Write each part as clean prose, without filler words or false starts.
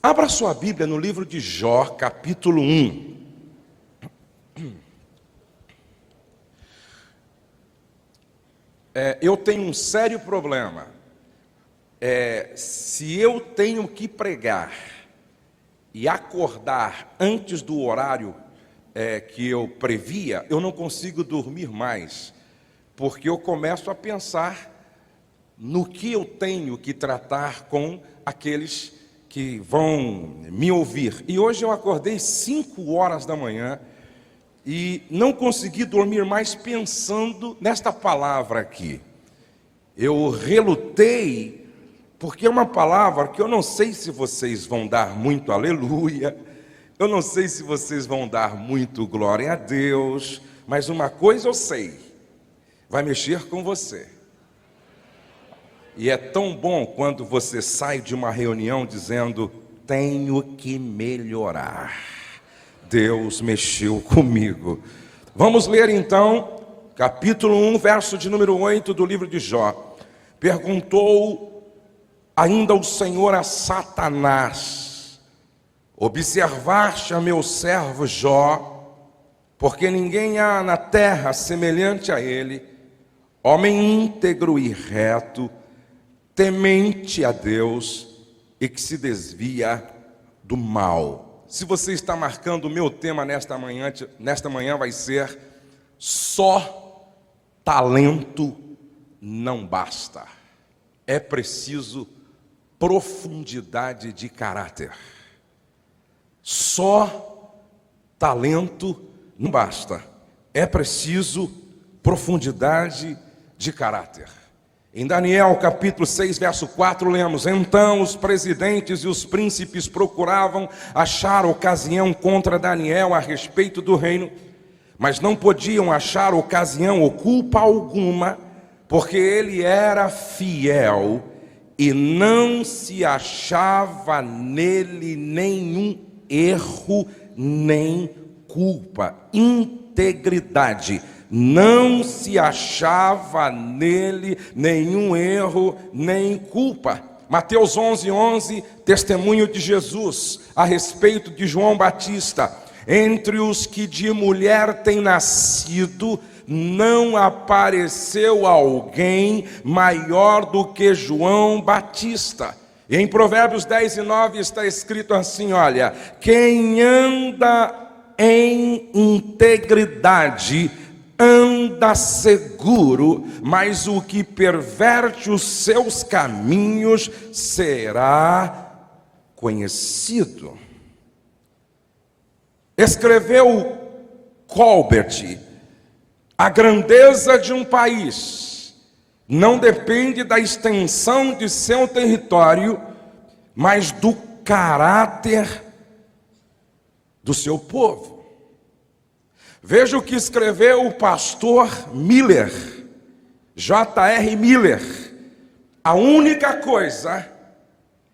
Abra sua Bíblia no livro de Jó, capítulo 1. Eu tenho um sério problema. Se eu tenho que pregar e acordar antes do horário que eu previa, eu não consigo dormir mais, porque eu começo a pensar no que eu tenho que tratar com aqueles que vão me ouvir. E hoje eu acordei 5 horas da manhã e não consegui dormir mais pensando nesta palavra aqui. Eu relutei, porque é uma palavra que eu não sei se vocês vão dar muito aleluia, eu não sei se vocês vão dar muito glória a Deus, mas uma coisa eu sei, vai mexer com você. E é tão bom quando você sai de uma reunião dizendo: tenho que melhorar. Deus mexeu comigo. Vamos ler então, capítulo 1, verso de número 8 do livro de Jó. Perguntou ainda o Senhor a Satanás: observaste a meu servo Jó, porque ninguém há na terra semelhante a ele, homem íntegro e reto, temente a Deus e que se desvia do mal. Se você está marcando o meu tema nesta manhã vai ser: só talento não basta. É preciso profundidade de caráter. Só talento não basta. É preciso profundidade de caráter. Em Daniel capítulo 6, verso 4, lemos: então os presidentes e os príncipes procuravam achar ocasião contra Daniel a respeito do reino, mas não podiam achar ocasião ou culpa alguma, porque ele era fiel e não se achava nele nenhum erro nem culpa. Integridade. Não se achava nele nenhum erro nem culpa. Mateus 11:11, testemunho de Jesus a respeito de João Batista: entre os que de mulher têm nascido, não apareceu alguém maior do que João Batista. E em Provérbios 10:9 está escrito assim: olha, quem anda em integridade anda seguro, mas o que perverte os seus caminhos será conhecido. Escreveu Colbert: a grandeza de um país não depende da extensão de seu território, mas do caráter do seu povo. Veja o que escreveu o pastor Miller, J.R. Miller: a única coisa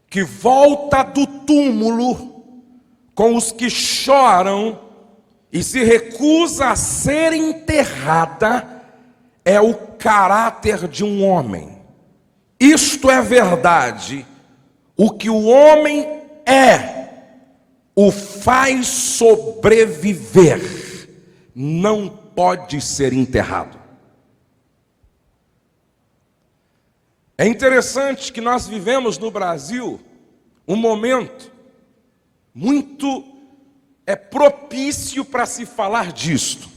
que volta do túmulo com os que choram e se recusa a ser enterrada é o caráter de um homem. Isto é verdade. O que o homem o faz sobreviver. Não pode ser enterrado. É interessante que nós vivemos no Brasil um momento muito propício para se falar disto.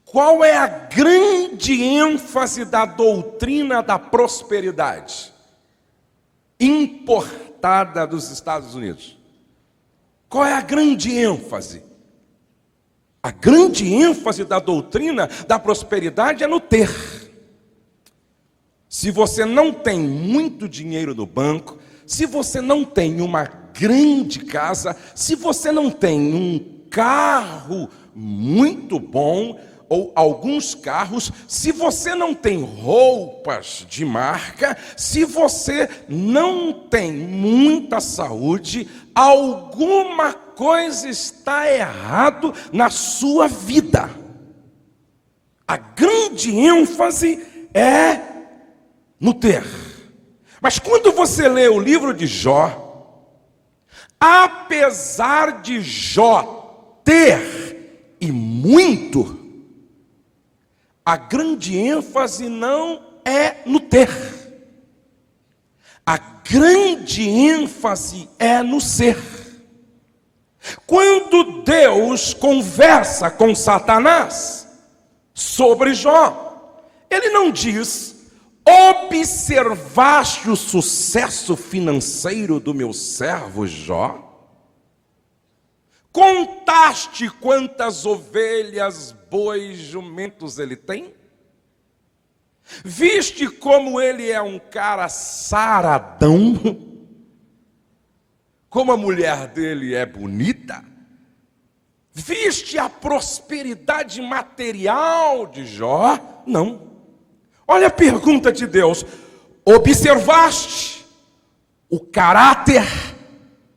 Qual é a grande ênfase da doutrina da prosperidade importada dos Estados Unidos? Qual é a grande ênfase? A grande ênfase da doutrina da prosperidade é no ter. Se você não tem muito dinheiro no banco, se você não tem uma grande casa, se você não tem um carro muito bom, ou alguns carros, se você não tem roupas de marca, se você não tem muita saúde, alguma coisa está errado na sua vida. A grande ênfase é no ter. Mas quando você lê o livro de Jó, Apesar de Jó ter e muito, a grande ênfase não é no ter. A grande ênfase é no ser. Quando Deus conversa com Satanás sobre Jó, ele não diz: observaste o sucesso financeiro do meu servo Jó? Contaste quantas ovelhas, bois, jumentos ele tem? Viste como ele é um cara saradão? Como a mulher dele é bonita? Viste a prosperidade material de Jó? Não. Olha a pergunta de Deus: observaste o caráter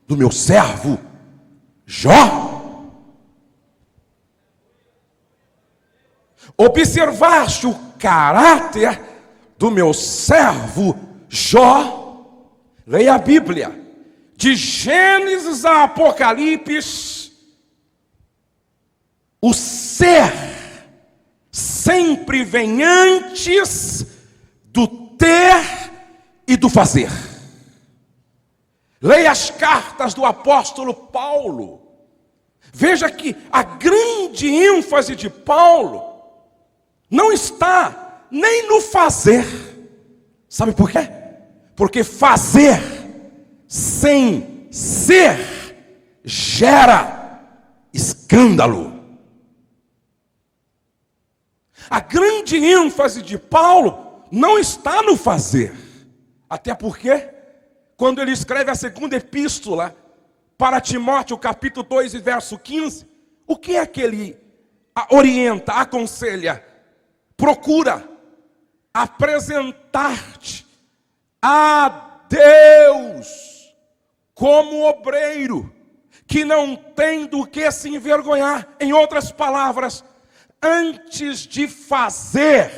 do meu servo Jó? Observaste o caráter do meu servo Jó? Leia a Bíblia, de Gênesis a Apocalipse. O ser sempre vem antes do ter e do fazer. Leia as cartas do apóstolo Paulo. Veja que a grande ênfase de Paulo não está nem no fazer. Sabe por quê? Porque fazer sem ser gera escândalo. A grande ênfase de Paulo não está no fazer. Até porque, quando ele escreve a segunda epístola para Timóteo, capítulo 2 e verso 15, o que é que ele orienta, aconselha? Procura apresentar-te a Deus como obreiro, que não tem do que se envergonhar. Em outras palavras, antes de fazer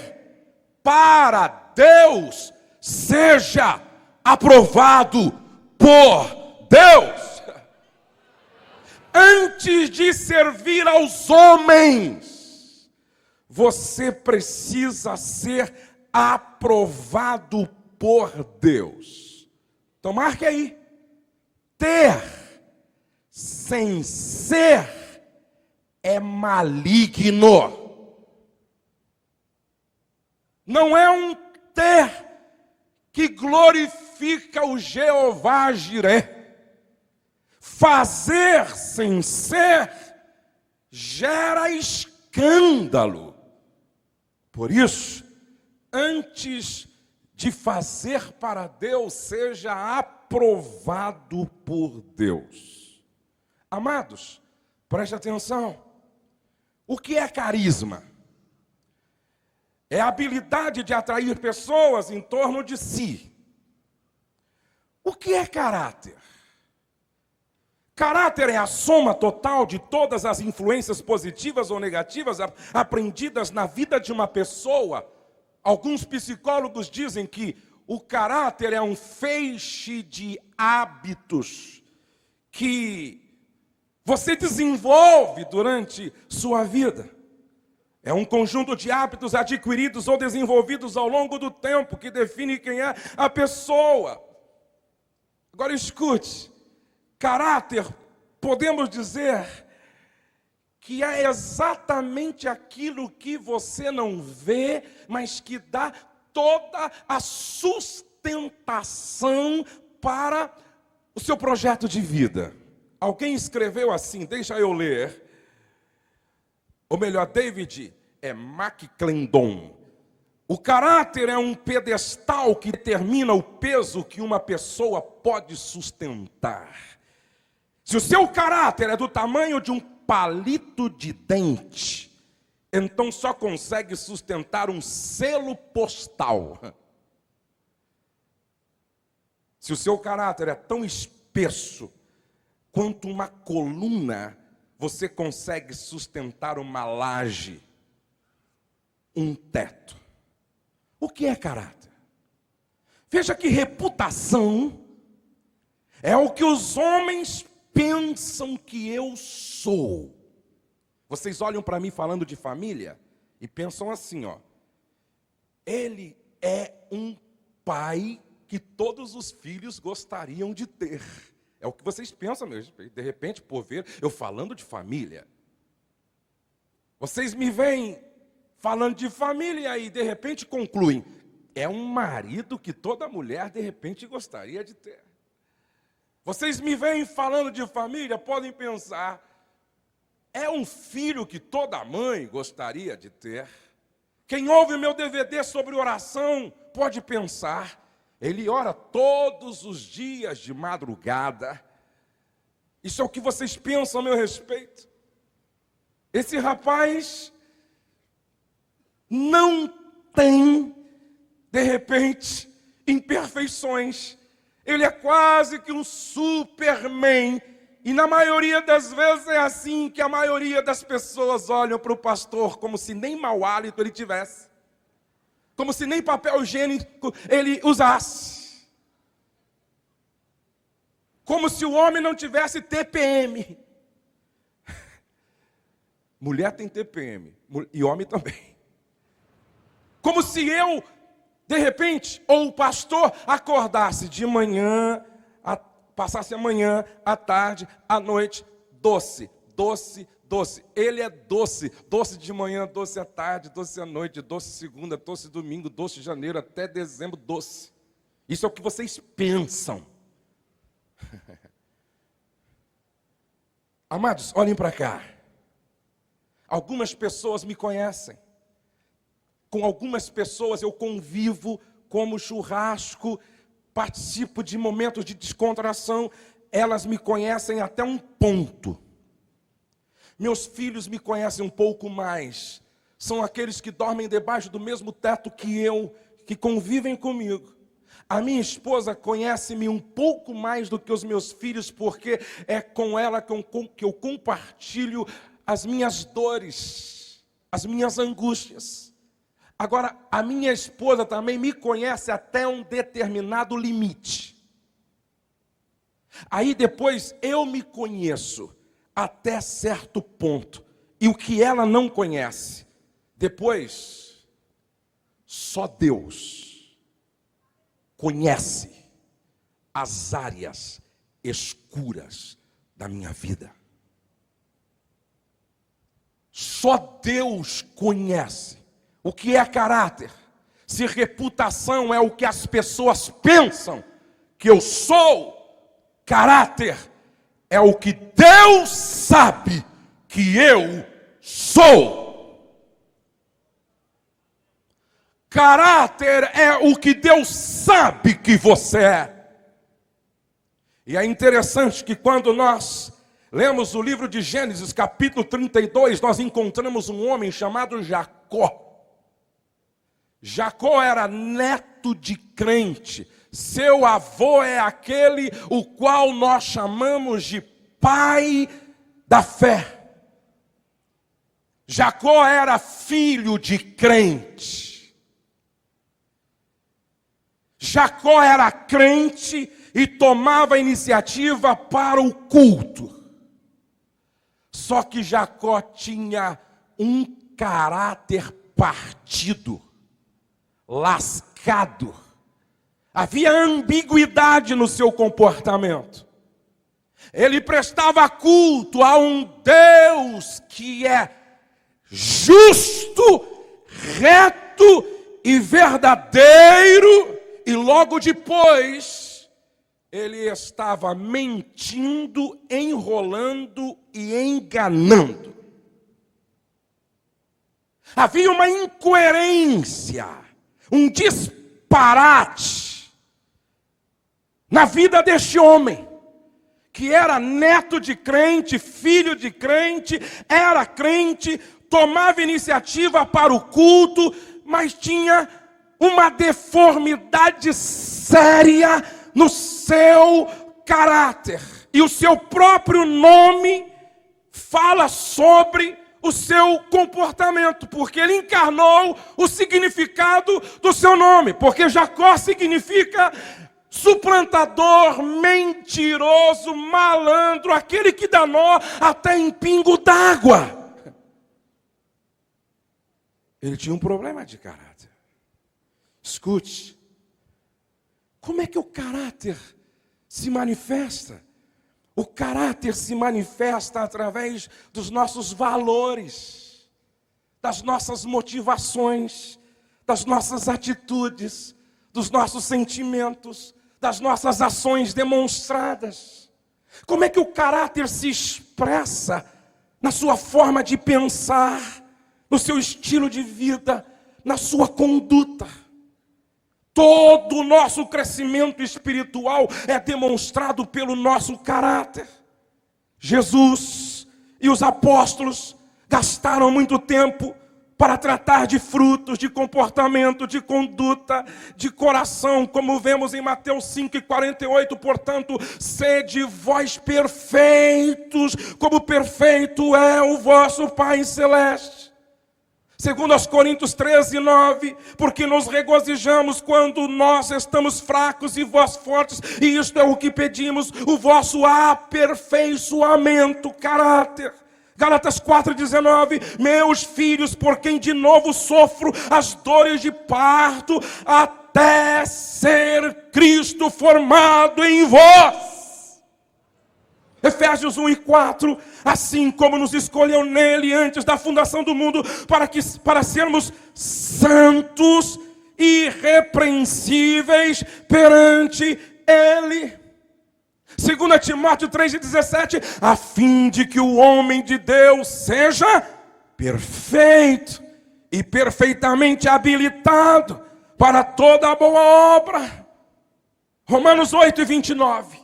para Deus, seja aprovado por Deus. Antes de servir aos homens, você precisa ser aprovado por Deus. Então marque aí: ter sem ser é maligno. Não é um ter que glorifica o Jeová Jiré. Fazer sem ser gera escândalo. Por isso, antes de fazer para Deus, seja aprovado por Deus. Amados, preste atenção. O que é carisma? É a habilidade de atrair pessoas em torno de si. O que é caráter? Caráter é a soma total de todas as influências positivas ou negativas aprendidas na vida de uma pessoa. Alguns psicólogos dizem que o caráter é um feixe de hábitos que você desenvolve durante sua vida. É um conjunto de hábitos adquiridos ou desenvolvidos ao longo do tempo que define quem é a pessoa. Agora escute, caráter, podemos dizer que é exatamente aquilo que você não vê, mas que dá toda a sustentação para o seu projeto de vida. Alguém escreveu assim, deixa eu ler. Ou melhor, David McClendon. O caráter é um pedestal que determina o peso que uma pessoa pode sustentar. Se o seu caráter é do tamanho de um palito de dente, então só consegue sustentar um selo postal. Se o seu caráter é tão espesso quanto uma coluna, você consegue sustentar uma laje, um teto. O que é caráter? Veja que reputação é o que os homens pensam que eu sou? Vocês olham para mim falando de família e pensam assim, ó. Ele é um pai que todos os filhos gostariam de ter. É o que vocês pensam mesmo. De repente, por ver eu falando de família. Vocês me veem falando de família e de repente concluem. É um marido que toda mulher de repente gostaria de ter. Vocês me veem falando de família, podem pensar. É um filho que toda mãe gostaria de ter. Quem ouve o meu DVD sobre oração pode pensar. Ele ora todos os dias de madrugada. Isso é o que vocês pensam a meu respeito. Esse rapaz não tem, de repente, imperfeições. Ele é quase que um Superman. E na maioria das vezes é assim que a maioria das pessoas olham para o pastor como se nem mau hálito ele tivesse. Como se nem papel higiênico ele usasse. Como se o homem não tivesse TPM. Mulher tem TPM e homem também. Como se eu, de repente, ou o pastor acordasse de manhã, passasse a manhã, a tarde, a noite, doce, doce, doce. Ele é doce, doce de manhã, doce à tarde, doce à noite, doce segunda, doce domingo, doce janeiro, até dezembro, doce. Isso é o que vocês pensam. Amados, olhem para cá. Algumas pessoas me conhecem. Com algumas pessoas eu convivo como churrasco, participo de momentos de descontração, elas me conhecem até um ponto. Meus filhos me conhecem um pouco mais. São aqueles que dormem debaixo do mesmo teto que eu, que convivem comigo. A minha esposa conhece-me um pouco mais do que os meus filhos, porque é com ela que eu compartilho as minhas dores, as minhas angústias. Agora, a minha esposa também me conhece até um determinado limite. Aí depois eu me conheço até certo ponto. E o que ela não conhece, depois, só Deus conhece as áreas escuras da minha vida. Só Deus conhece o que é caráter, se reputação é o que as pessoas pensam que eu sou, caráter é o que Deus sabe que eu sou. Caráter é o que Deus sabe que você é. E é interessante que quando nós lemos o livro de Gênesis, capítulo 32, nós encontramos um homem chamado Jacó. Jacó era neto de crente. Seu avô é aquele o qual nós chamamos de pai da fé. Jacó era filho de crente. Jacó era crente e tomava a iniciativa para o culto. Só que Jacó tinha um caráter partido, lascado. Havia ambiguidade no seu comportamento. Ele prestava culto a um Deus que é justo, reto e verdadeiro, e logo depois ele estava mentindo, enrolando e enganando. Havia uma incoerência, um disparate na vida deste homem, que era neto de crente, filho de crente, era crente, tomava iniciativa para o culto, mas tinha uma deformidade séria no seu caráter. E o seu próprio nome fala sobre o seu comportamento, porque ele encarnou o significado do seu nome, porque Jacó significa suplantador, mentiroso, malandro, aquele que dá nó até em pingo d'água. Ele tinha um problema de caráter. Escute, como é que o caráter se manifesta? O caráter se manifesta através dos nossos valores, das nossas motivações, das nossas atitudes, dos nossos sentimentos, das nossas ações demonstradas. Como é que o caráter se expressa na sua forma de pensar, no seu estilo de vida, na sua conduta? Todo o nosso crescimento espiritual é demonstrado pelo nosso caráter. Jesus e os apóstolos gastaram muito tempo para tratar de frutos, de comportamento, de conduta, de coração, como vemos em Mateus 5:48, portanto, sede vós perfeitos, como perfeito é o vosso Pai Celeste. Segundo aos Coríntios 13:9, porque nos regozijamos quando nós estamos fracos e vós fortes, e isto é o que pedimos, o vosso aperfeiçoamento, caráter. Gálatas 4:19, meus filhos, por quem de novo sofro as dores de parto, até ser Cristo formado em vós. Efésios 1:4, assim como nos escolheu nele antes da fundação do mundo, para sermos santos e irrepreensíveis perante ele. 2 Timóteo 3:17, a fim de que o homem de Deus seja perfeito e perfeitamente habilitado para toda a boa obra. Romanos 8:29,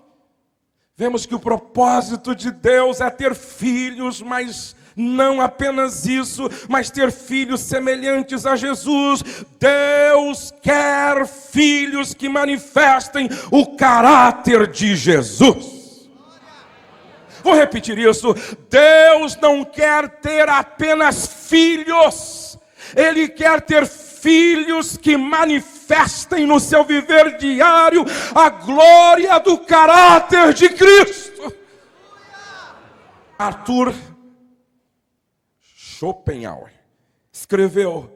vemos que o propósito de Deus é ter filhos, mas não apenas isso, mas ter filhos semelhantes a Jesus. Deus quer filhos que manifestem o caráter de Jesus. Vou repetir isso. Deus não quer ter apenas filhos. Ele quer ter filhos que manifestem no seu viver diário a glória do caráter de Cristo. Arthur Schopenhauer escreveu: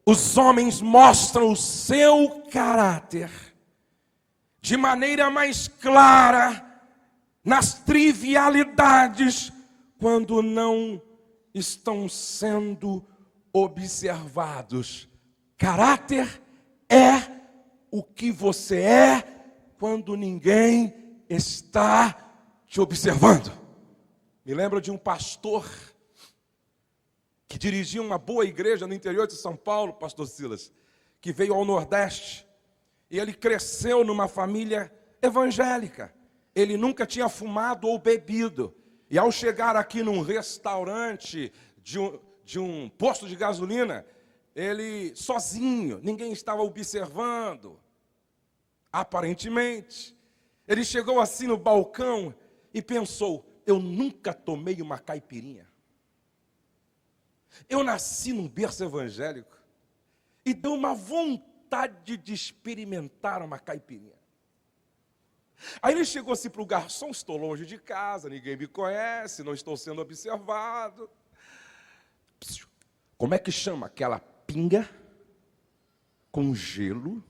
os homens mostram o seu caráter de maneira mais clara nas trivialidades, quando não estão sendo observados. Caráter é o que você é quando ninguém está te observando. Me lembro de um pastor que dirigia uma boa igreja no interior de São Paulo, pastor Silas, que veio ao Nordeste, e ele cresceu numa família evangélica. Ele nunca tinha fumado ou bebido, e ao chegar aqui num restaurante de um posto de gasolina, ele sozinho, ninguém estava observando, aparentemente. Ele chegou assim no balcão e pensou: eu nunca tomei uma caipirinha. Eu nasci num berço evangélico e deu uma vontade de experimentar uma caipirinha. Aí ele chegou assim para o garçom: estou longe de casa, ninguém me conhece, não estou sendo observado. Como é que chama aquela pinga com gelo,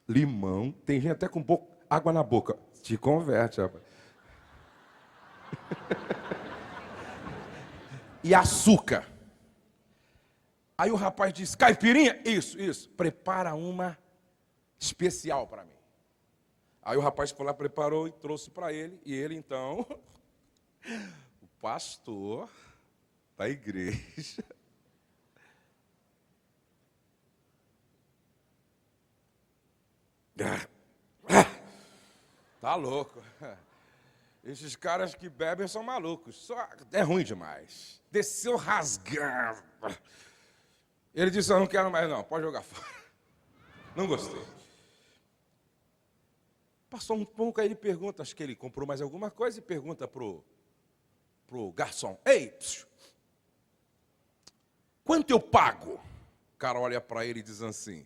limão, tem gente até com água na boca? Te converte, rapaz. E açúcar. Aí o rapaz disse: caipirinha? Isso. Prepara uma especial para mim. Aí o rapaz foi lá, preparou e trouxe para ele. E ele então, o pastor da igreja, tá louco. Esses caras que bebem são malucos. É ruim demais. Desceu rasgando. Ele disse: eu não quero mais não, pode jogar fora. Não gostei. Passou um pouco, aí ele pergunta, acho que ele comprou mais alguma coisa, e pergunta pro garçom: ei, quanto eu pago? O cara olha para ele e diz assim: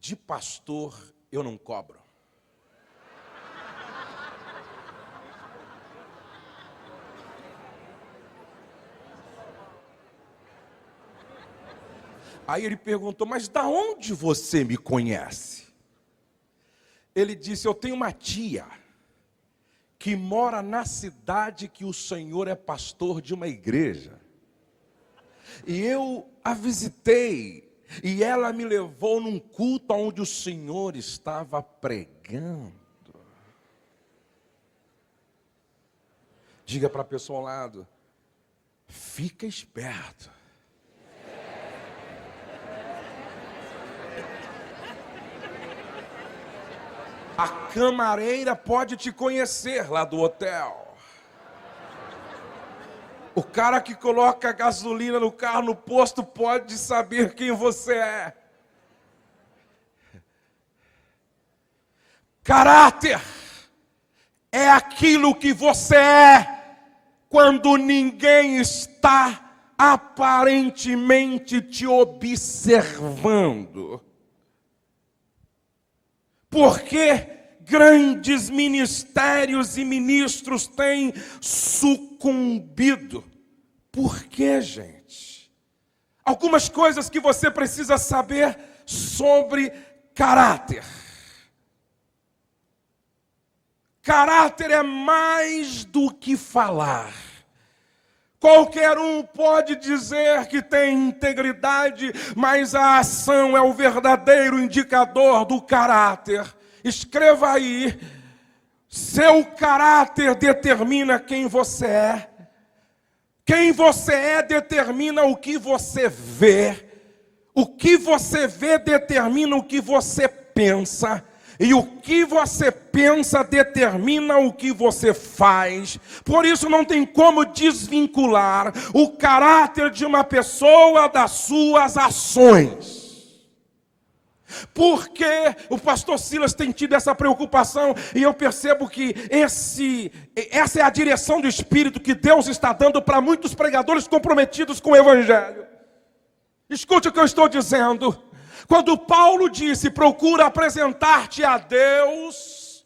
de pastor eu não cobro. Aí ele perguntou, mas da onde você me conhece? Ele disse, eu tenho uma tia que mora na cidade que o senhor é pastor de uma igreja. E eu a visitei, e ela me levou num culto onde o senhor estava pregando. Diga para a pessoa ao lado, fica esperto. A camareira pode te conhecer lá do hotel. O cara que coloca gasolina no carro, no posto, pode saber quem você é. Caráter é aquilo que você é quando ninguém está aparentemente te observando. Porque grandes ministérios e ministros têm sucumbido. Por quê, gente? Algumas coisas que você precisa saber sobre caráter. Caráter é mais do que falar. Qualquer um pode dizer que tem integridade, mas a ação é o verdadeiro indicador do caráter. Escreva aí, seu caráter determina quem você é. Quem você é determina o que você vê. O que você vê determina o que você pensa. E o que você pensa determina o que você faz. Por isso não tem como desvincular o caráter de uma pessoa das suas ações. Porque o pastor Silas tem tido essa preocupação e eu percebo que essa é a direção do Espírito que Deus está dando para muitos pregadores comprometidos com o Evangelho. Escute o que eu estou dizendo. Quando Paulo disse, procura apresentar-te a Deus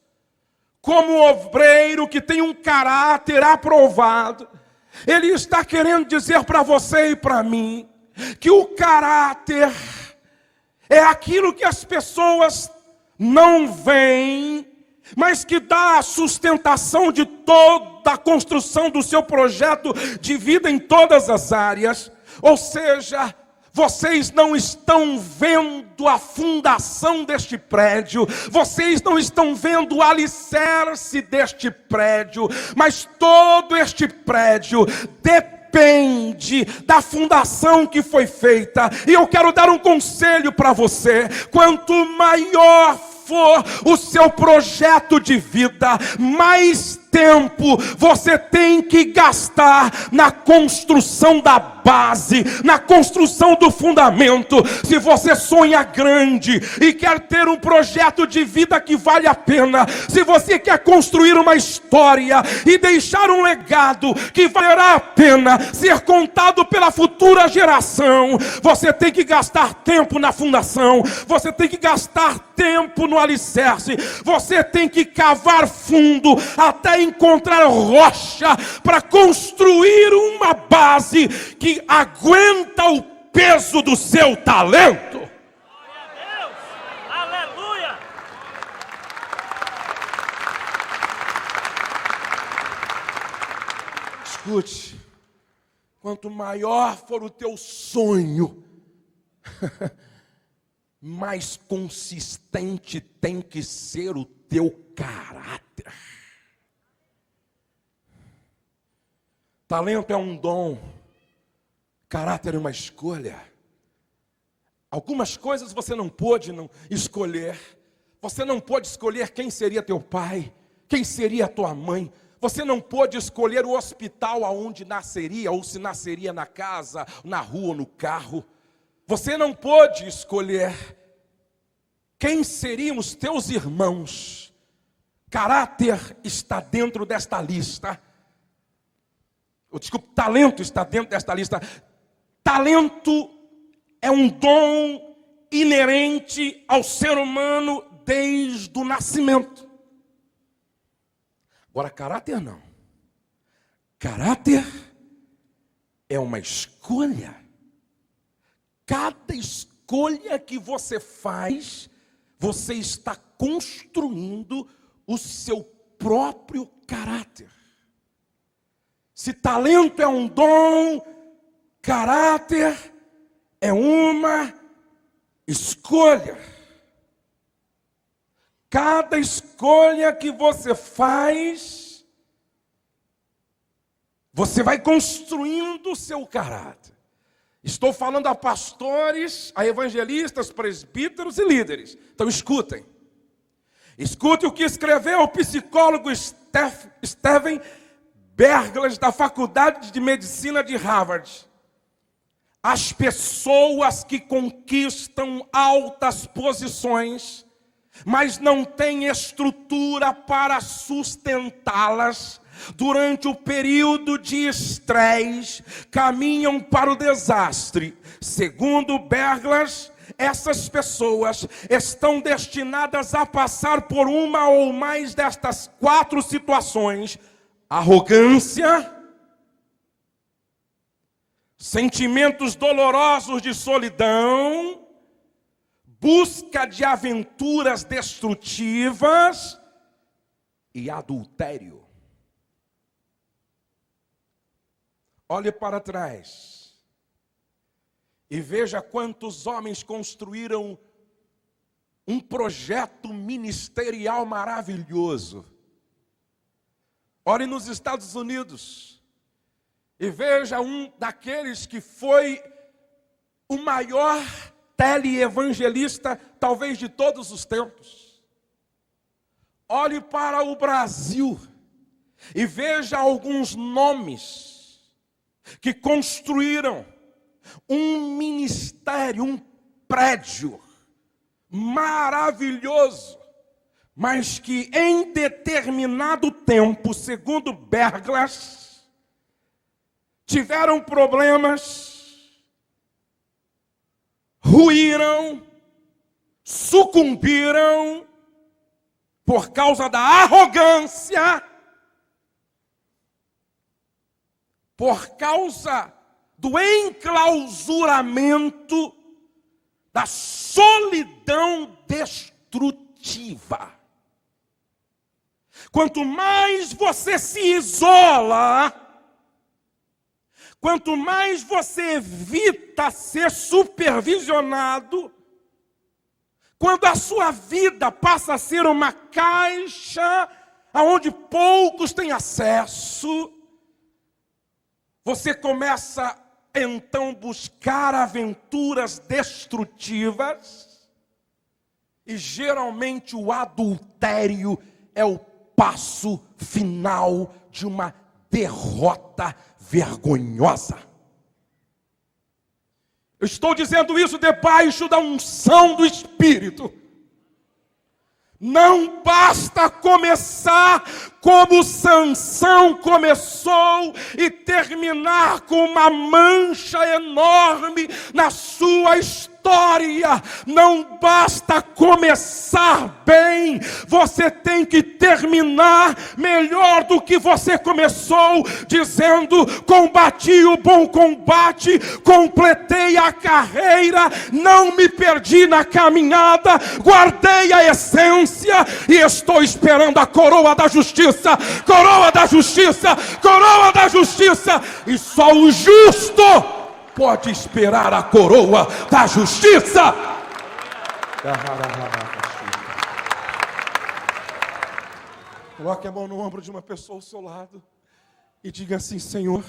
como obreiro que tem um caráter aprovado, ele está querendo dizer para você e para mim, que o caráter é aquilo que as pessoas não veem, mas que dá a sustentação de toda a construção do seu projeto de vida em todas as áreas. Ou seja, vocês não estão vendo a fundação deste prédio, vocês não estão vendo o alicerce deste prédio, mas todo este prédio depende da fundação que foi feita. E eu quero dar um conselho para você: quanto maior for o seu projeto de vida, mais tempo você tem que gastar na construção da base, na construção do fundamento. Se você sonha grande e quer ter um projeto de vida que vale a pena, se você quer construir uma história e deixar um legado que valerá a pena ser contado pela futura geração, você tem que gastar tempo na fundação, você tem que gastar tempo no alicerce, você tem que cavar fundo até encontrar rocha para construir uma base que aguenta o peso do seu talento. Glória a Deus! Aleluia! Escute, quanto maior for o teu sonho, mais consistente tem que ser o teu caráter. Talento é um dom, caráter é uma escolha. Algumas coisas você não pôde escolher. Você não pôde escolher quem seria teu pai, quem seria tua mãe. Você não pôde escolher o hospital aonde nasceria, ou se nasceria na casa, na rua ou no carro. Você não pôde escolher quem seriam os teus irmãos. Caráter está dentro desta lista. Desculpe, talento está dentro desta lista. Talento é um dom inerente ao ser humano desde o nascimento. Agora, caráter não. Caráter é uma escolha. Cada escolha que você faz, você está construindo o seu próprio caráter. Se talento é um dom, caráter é uma escolha. Cada escolha que você faz, você vai construindo o seu caráter. Estou falando a pastores, a evangelistas, presbíteros e líderes. Então escutem. Escutem o que escreveu o psicólogo Steven Berglas, da Faculdade de Medicina de Harvard. As pessoas que conquistam altas posições, mas não têm estrutura para sustentá-las, durante o período de estresse, caminham para o desastre. Segundo Berglas, essas pessoas estão destinadas a passar por uma ou mais destas 4 situações: arrogância, sentimentos dolorosos de solidão, busca de aventuras destrutivas e adultério. Olhe para trás e veja quantos homens construíram um projeto ministerial maravilhoso. Olhe nos Estados Unidos e veja um daqueles que foi o maior teleevangelista, talvez de todos os tempos. Olhe para o Brasil e veja alguns nomes que construíram um ministério, um prédio maravilhoso, mas que em determinado tempo, segundo Berglas, tiveram problemas, ruíram, sucumbiram por causa da arrogância, por causa do enclausuramento, da solidão destrutiva. Quanto mais você se isola, quanto mais você evita ser supervisionado, quando a sua vida passa a ser uma caixa aonde poucos têm acesso, você começa então buscar aventuras destrutivas, e geralmente o adultério é o passo final de uma derrota vergonhosa. Eu estou dizendo isso debaixo da unção do Espírito. Não basta começar como Sansão começou e terminar com uma mancha enorme na sua história. Não basta começar bem, você tem que terminar melhor do que você começou, dizendo: combati o bom combate, completei a carreira, não me perdi na caminhada, guardei a essência e estou esperando a coroa da justiça, coroa da justiça, coroa da justiça. E só o justo pode esperar a coroa da justiça. Coloque a mão no ombro de uma pessoa ao seu lado e diga assim: Senhor,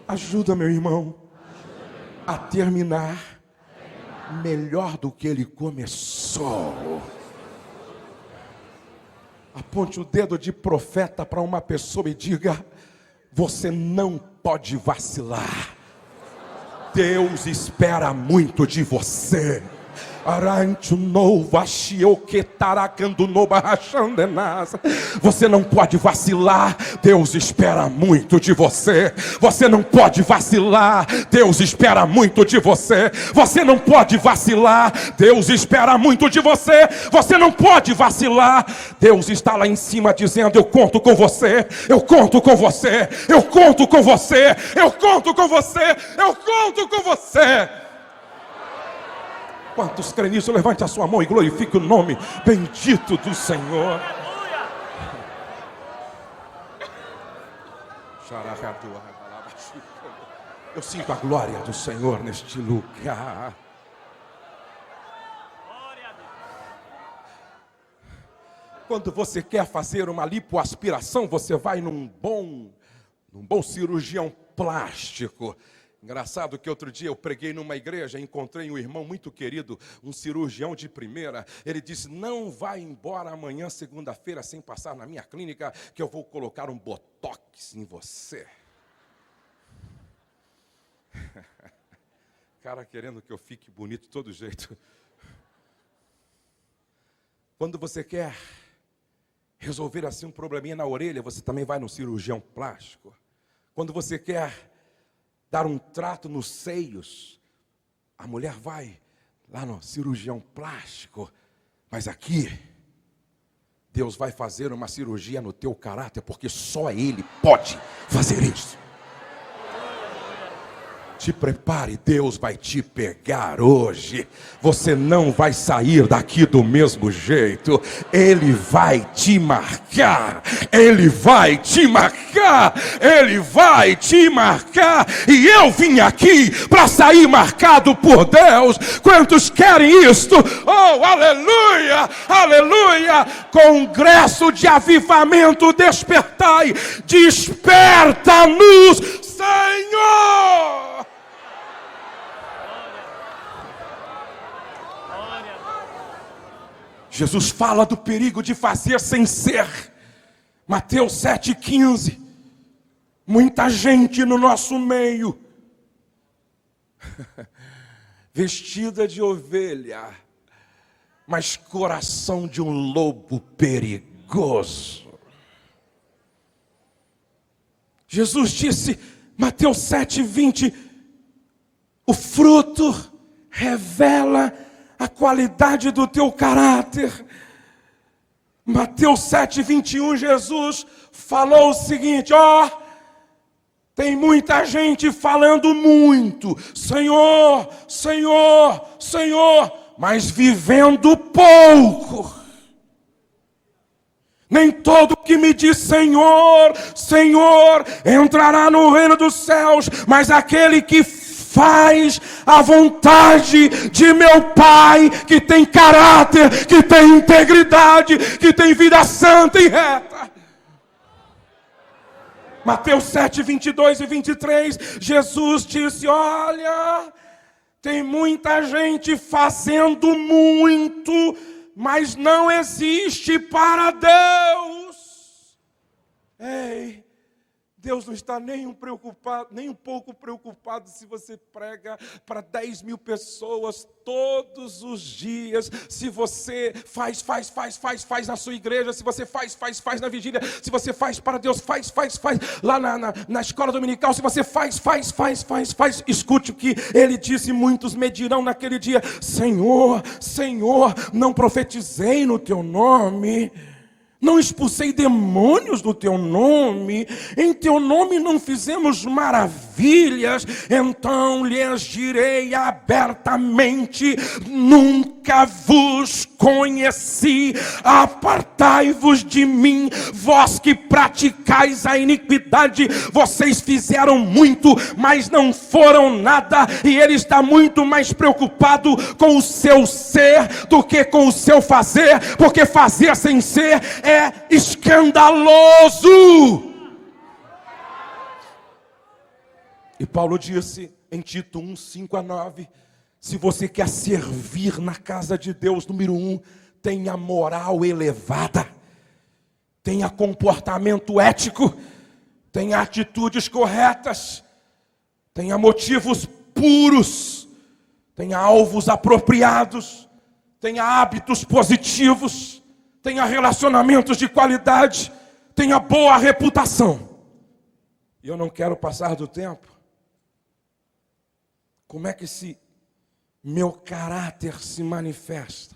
ajuda meu irmão a terminar melhor do que ele começou. Aponte o dedo de profeta para uma pessoa e diga: você não pode vacilar. Deus espera muito de você. Você não pode vacilar, Deus espera muito de você. Você não pode vacilar, Deus espera muito de você. Você não pode vacilar, Deus espera muito de você. Você não pode vacilar, Deus está lá em cima dizendo: eu conto com você, eu conto com você, eu conto com você, eu conto com você, eu conto com você. Quantos creem nisso, levante a sua mão e glorifique o nome bendito do Senhor. Aleluia. Eu sinto a glória do Senhor neste lugar. Glória a Deus. Quando você quer fazer uma lipoaspiração, você vai num bom cirurgião plástico. Engraçado que outro dia eu preguei numa igreja, encontrei um irmão muito querido, um cirurgião de primeira. Ele disse: não vai embora amanhã, segunda-feira, sem passar na minha clínica, que eu vou colocar um botox em você. Cara querendo que eu fique bonito de todo jeito. Quando você quer resolver assim um probleminha na orelha, você também vai no cirurgião plástico. Quando você quer dar um trato nos seios, a mulher vai lá no cirurgião plástico. Mas aqui, Deus vai fazer uma cirurgia no teu caráter, porque só Ele pode fazer isso. Te prepare, Deus vai te pegar hoje. Você não vai sair daqui do mesmo jeito. Ele vai te marcar. Ele vai te marcar. Ele vai te marcar. E eu vim aqui para sair marcado por Deus. Quantos querem isto? Oh, aleluia, aleluia. Congresso de avivamento, despertai. Desperta-nos, Senhor. Jesus fala do perigo de fazer sem ser. Mateus 7,15. Muita gente no nosso meio, vestida de ovelha, mas coração de um lobo perigoso. Jesus disse, Mateus 7,20, o fruto revela a qualidade do teu caráter. Mateus 7,21, Jesus falou o seguinte, tem muita gente falando muito, Senhor, Senhor, Senhor, mas vivendo pouco. Nem todo que me diz Senhor, Senhor, entrará no reino dos céus, mas aquele que faz a vontade de meu Pai, que tem caráter, que tem integridade, que tem vida santa e reta. Mateus 7, 22 e 23, Jesus disse, olha, tem muita gente fazendo muito, mas não existe para Deus. Ei, Deus não está nem um pouco preocupado se você prega para 10 mil pessoas todos os dias, se você faz na sua igreja, se você faz na vigília, se você faz para Deus, faz lá na escola dominical, se você faz. Escute o que ele disse, muitos me dirão naquele dia, Senhor, Senhor, não profetizei no teu nome, não expulsei demônios no teu nome, em teu nome não fizemos maravilhas, então lhes direi abertamente, nunca vos conheci, apartai-vos de mim, vós que praticais a iniquidade, vocês fizeram muito, mas não foram nada, e ele está muito mais preocupado com o seu ser do que com o seu fazer, porque fazer sem ser é escandaloso. E Paulo disse em Tito 1, 5 a 9, se você quer servir na casa de Deus, número 1, tenha moral elevada, tenha comportamento ético, tenha atitudes corretas, tenha motivos puros, tenha alvos apropriados, tenha hábitos positivos, tenha relacionamentos de qualidade, tenha boa reputação. E eu não quero passar do tempo. Como é que esse meu caráter se manifesta?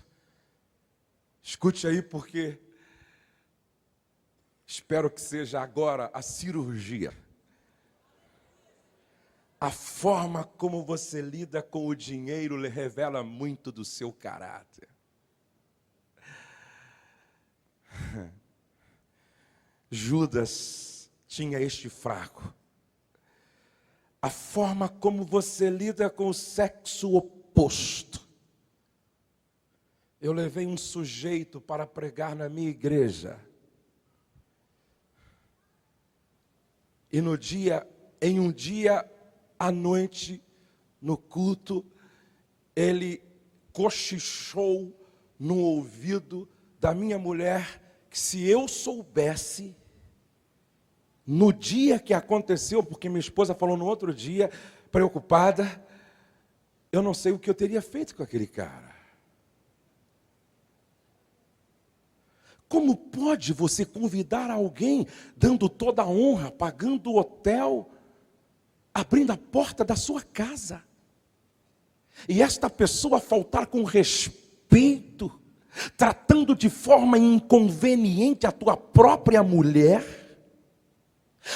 Escute aí, porque espero que seja agora a cirurgia. A forma como você lida com o dinheiro revela muito do seu caráter. Judas tinha este fraco. A forma como você lida com o sexo oposto. Eu levei um sujeito para pregar na minha igreja. E em um dia à noite, no culto, ele cochichou no ouvido da minha mulher que se eu soubesse, no dia que aconteceu, porque minha esposa falou no outro dia, preocupada, eu não sei o que eu teria feito com aquele cara. Como pode você convidar alguém, dando toda a honra, pagando o hotel, abrindo a porta da sua casa, e esta pessoa faltar com respeito, tratando de forma inconveniente a tua própria mulher?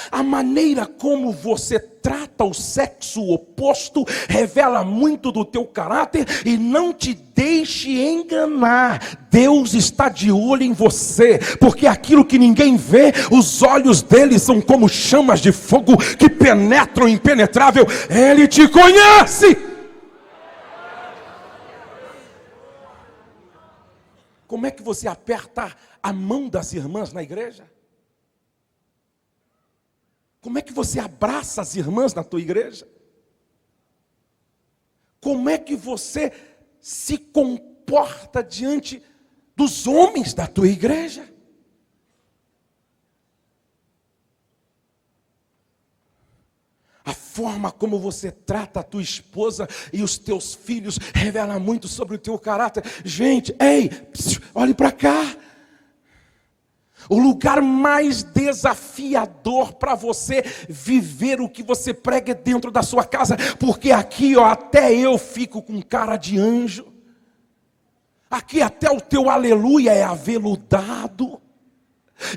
A maneira como você trata o sexo oposto revela muito do teu caráter, e não te deixe enganar. Deus está de olho em você, porque aquilo que ninguém vê, os olhos dele são como chamas de fogo que penetram o impenetrável. Ele te conhece. Como é que você aperta a mão das irmãs na igreja? Como é que você abraça as irmãs na tua igreja? Como é que você se comporta diante dos homens da tua igreja? A forma como você trata a tua esposa e os teus filhos revela muito sobre o teu caráter. Gente, ei, olhe para cá. O lugar mais desafiador para você viver o que você prega é dentro da sua casa, porque aqui, ó, até eu fico com cara de anjo. Aqui até o teu aleluia é aveludado.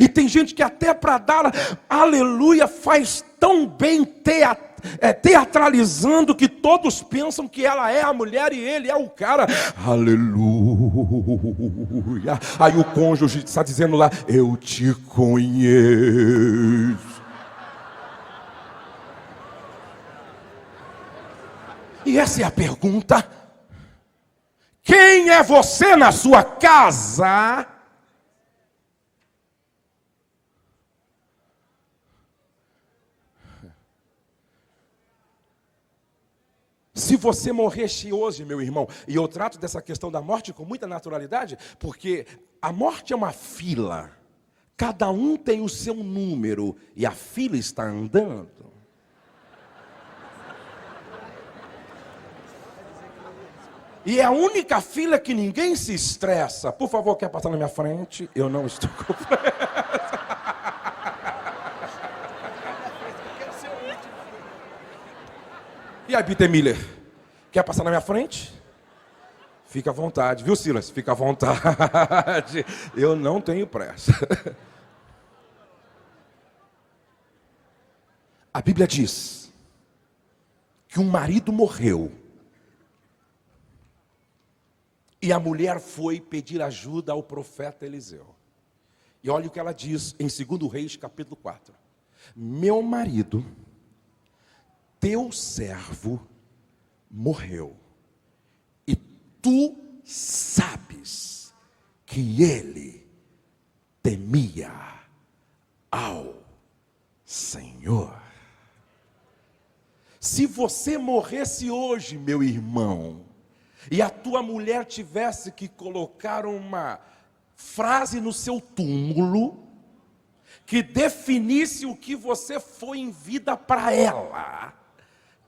E tem gente que até para dar aleluia faz tão bem teatralizando que todos pensam que ela é a mulher e ele é o cara. Aleluia. Aí o cônjuge está dizendo lá, eu te conheço. E essa é a pergunta. Quem é você na sua casa? Se você morresse hoje, meu irmão, e eu trato dessa questão da morte com muita naturalidade, porque a morte é uma fila, cada um tem o seu número, e a fila está andando. E é a única fila que ninguém se estressa. Por favor, quer passar na minha frente? Eu não estou com pressa. E aí, Peter Miller, quer passar na minha frente? Fica à vontade, viu, Silas? Fica à vontade. Eu não tenho pressa. A Bíblia diz que um marido morreu e a mulher foi pedir ajuda ao profeta Eliseu. E olha o que ela diz em 2 Reis, capítulo 4. Meu marido, teu servo, morreu, e tu sabes que ele temia ao Senhor. Se você morresse hoje, meu irmão, e a tua mulher tivesse que colocar uma frase no seu túmulo que definisse o que você foi em vida para ela,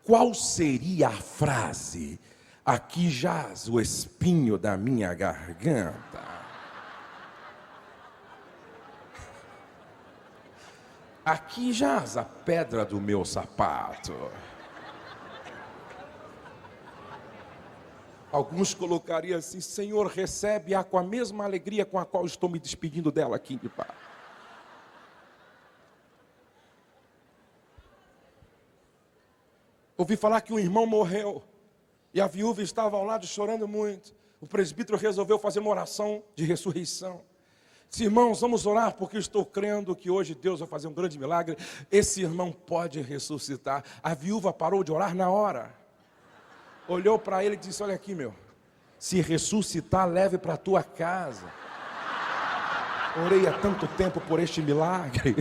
qual seria a frase? Aqui jaz o espinho da minha garganta. Aqui jaz a pedra do meu sapato. Alguns colocariam assim, Senhor, recebe-a com a mesma alegria com a qual estou me despedindo dela aqui de paz. Ouvi falar que um irmão morreu e a viúva estava ao lado chorando muito. O presbítero resolveu fazer uma oração de ressurreição. Disse: irmãos, vamos orar, porque estou crendo que hoje Deus vai fazer um grande milagre. Esse irmão pode ressuscitar. A viúva parou de orar na hora. Olhou para ele e disse: olha aqui, meu, se ressuscitar, leve para a tua casa. Orei há tanto tempo por este milagre.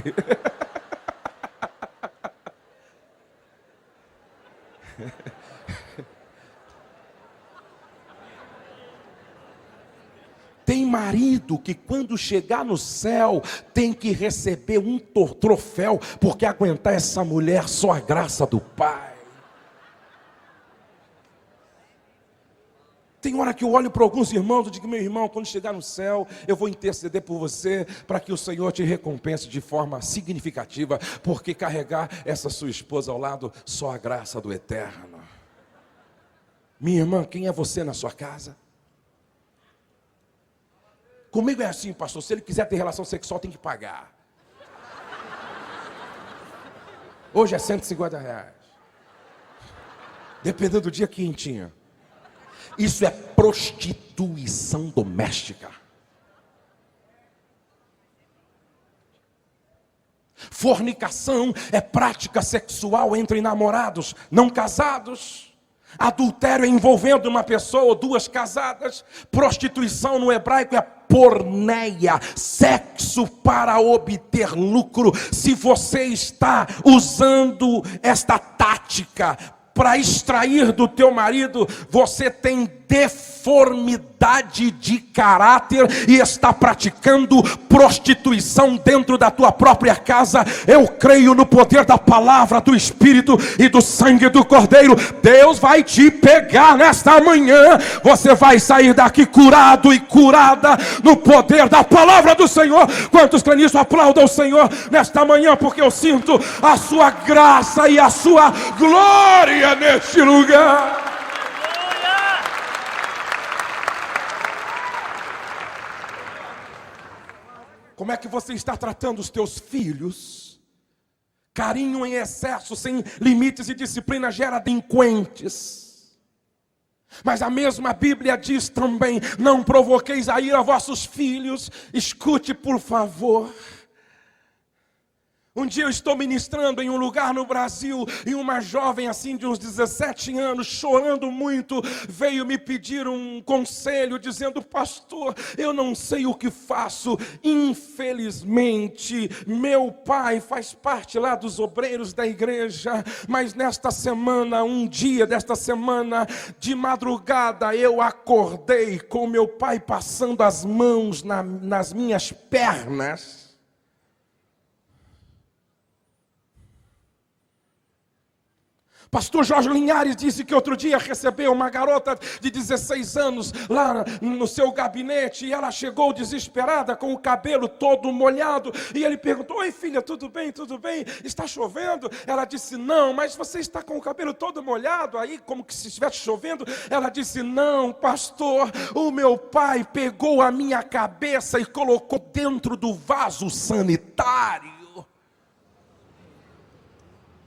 Tem marido que quando chegar no céu tem que receber um troféu, porque aguentar essa mulher só a graça do Pai. Tem hora que eu olho para alguns irmãos e digo: meu irmão, quando chegar no céu, eu vou interceder por você, para que o Senhor te recompense de forma significativa, porque carregar essa sua esposa ao lado, só a graça do Eterno. Minha irmã, quem é você na sua casa? Comigo é assim, pastor, se ele quiser ter relação sexual, tem que pagar. Hoje é R$150. Dependendo do dia, quentinho. Isso é prostituição doméstica. Fornicação é prática sexual entre namorados não casados. Adultério é envolvendo uma pessoa ou duas casadas. Prostituição no hebraico é porneia, sexo para obter lucro. Se você está usando esta tática para extrair do teu marido, você tem deformidade de caráter e está praticando prostituição dentro da tua própria casa. Eu creio no poder da palavra, do Espírito e do sangue do Cordeiro. Deus vai te pegar nesta manhã. Você vai sair daqui curado e curada no poder da palavra do Senhor. Quantos creem nisso, aplaudam o Senhor nesta manhã, porque eu sinto a sua graça e a sua glória neste lugar. Como é que você está tratando os teus filhos? Carinho em excesso, sem limites e disciplina, gera delinquentes. Mas a mesma Bíblia diz também: não provoqueis a ira vossos filhos. Escute, por favor. Um dia eu estou ministrando em um lugar no Brasil, e uma jovem assim de uns 17 anos, chorando muito, veio me pedir um conselho, dizendo: pastor, eu não sei o que faço. Infelizmente, meu pai faz parte lá dos obreiros da igreja, mas nesta semana, um dia desta semana, de madrugada, eu acordei com meu pai passando as mãos nas minhas pernas. Pastor Jorge Linhares disse que outro dia recebeu uma garota de 16 anos lá no seu gabinete, e ela chegou desesperada com o cabelo todo molhado, e ele perguntou: oi filha, tudo bem, está chovendo? Ela disse: não, mas você está com o cabelo todo molhado aí, como que se estivesse chovendo. Ela disse: não, pastor, o meu pai pegou a minha cabeça e colocou dentro do vaso sanitário.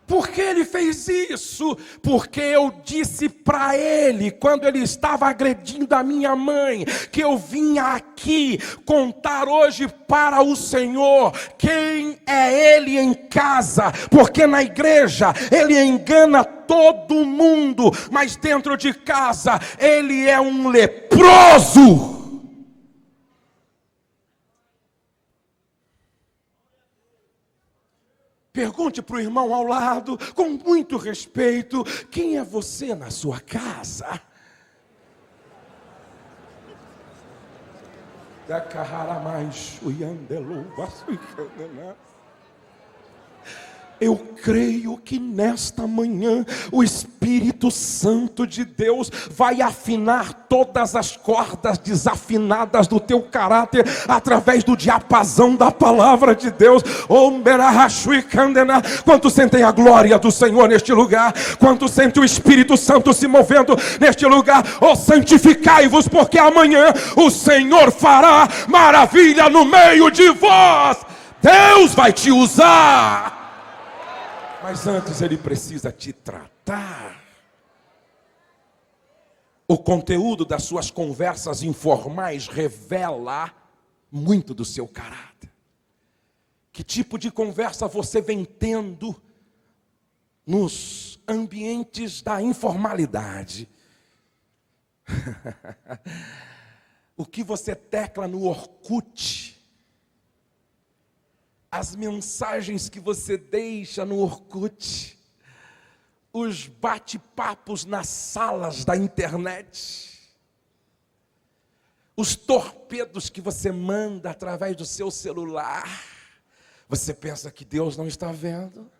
Por que ele fez isso? Porque eu disse para ele, quando ele estava agredindo a minha mãe, que eu vinha aqui contar hoje para o Senhor quem é ele em casa. Porque na igreja ele engana todo mundo, mas dentro de casa ele é um leproso. Pergunte para o irmão ao lado, com muito respeito: quem é você na sua casa? Eu creio que nesta manhã o Espírito Santo de Deus vai afinar todas as cordas desafinadas do teu caráter através do diapasão da palavra de Deus. Quantos sentem a glória do Senhor neste lugar? Quantos sentem o Espírito Santo se movendo neste lugar? Santificai-vos, porque amanhã o Senhor fará maravilha no meio de vós. Deus vai te usar. Mas antes ele precisa te tratar. O conteúdo das suas conversas informais revela muito do seu caráter. Que tipo de conversa você vem tendo nos ambientes da informalidade? O que você tecla no Orkut? As mensagens que você deixa no Orkut? Os bate-papos nas salas da internet? Os torpedos que você manda através do seu celular? Você pensa que Deus não está vendo?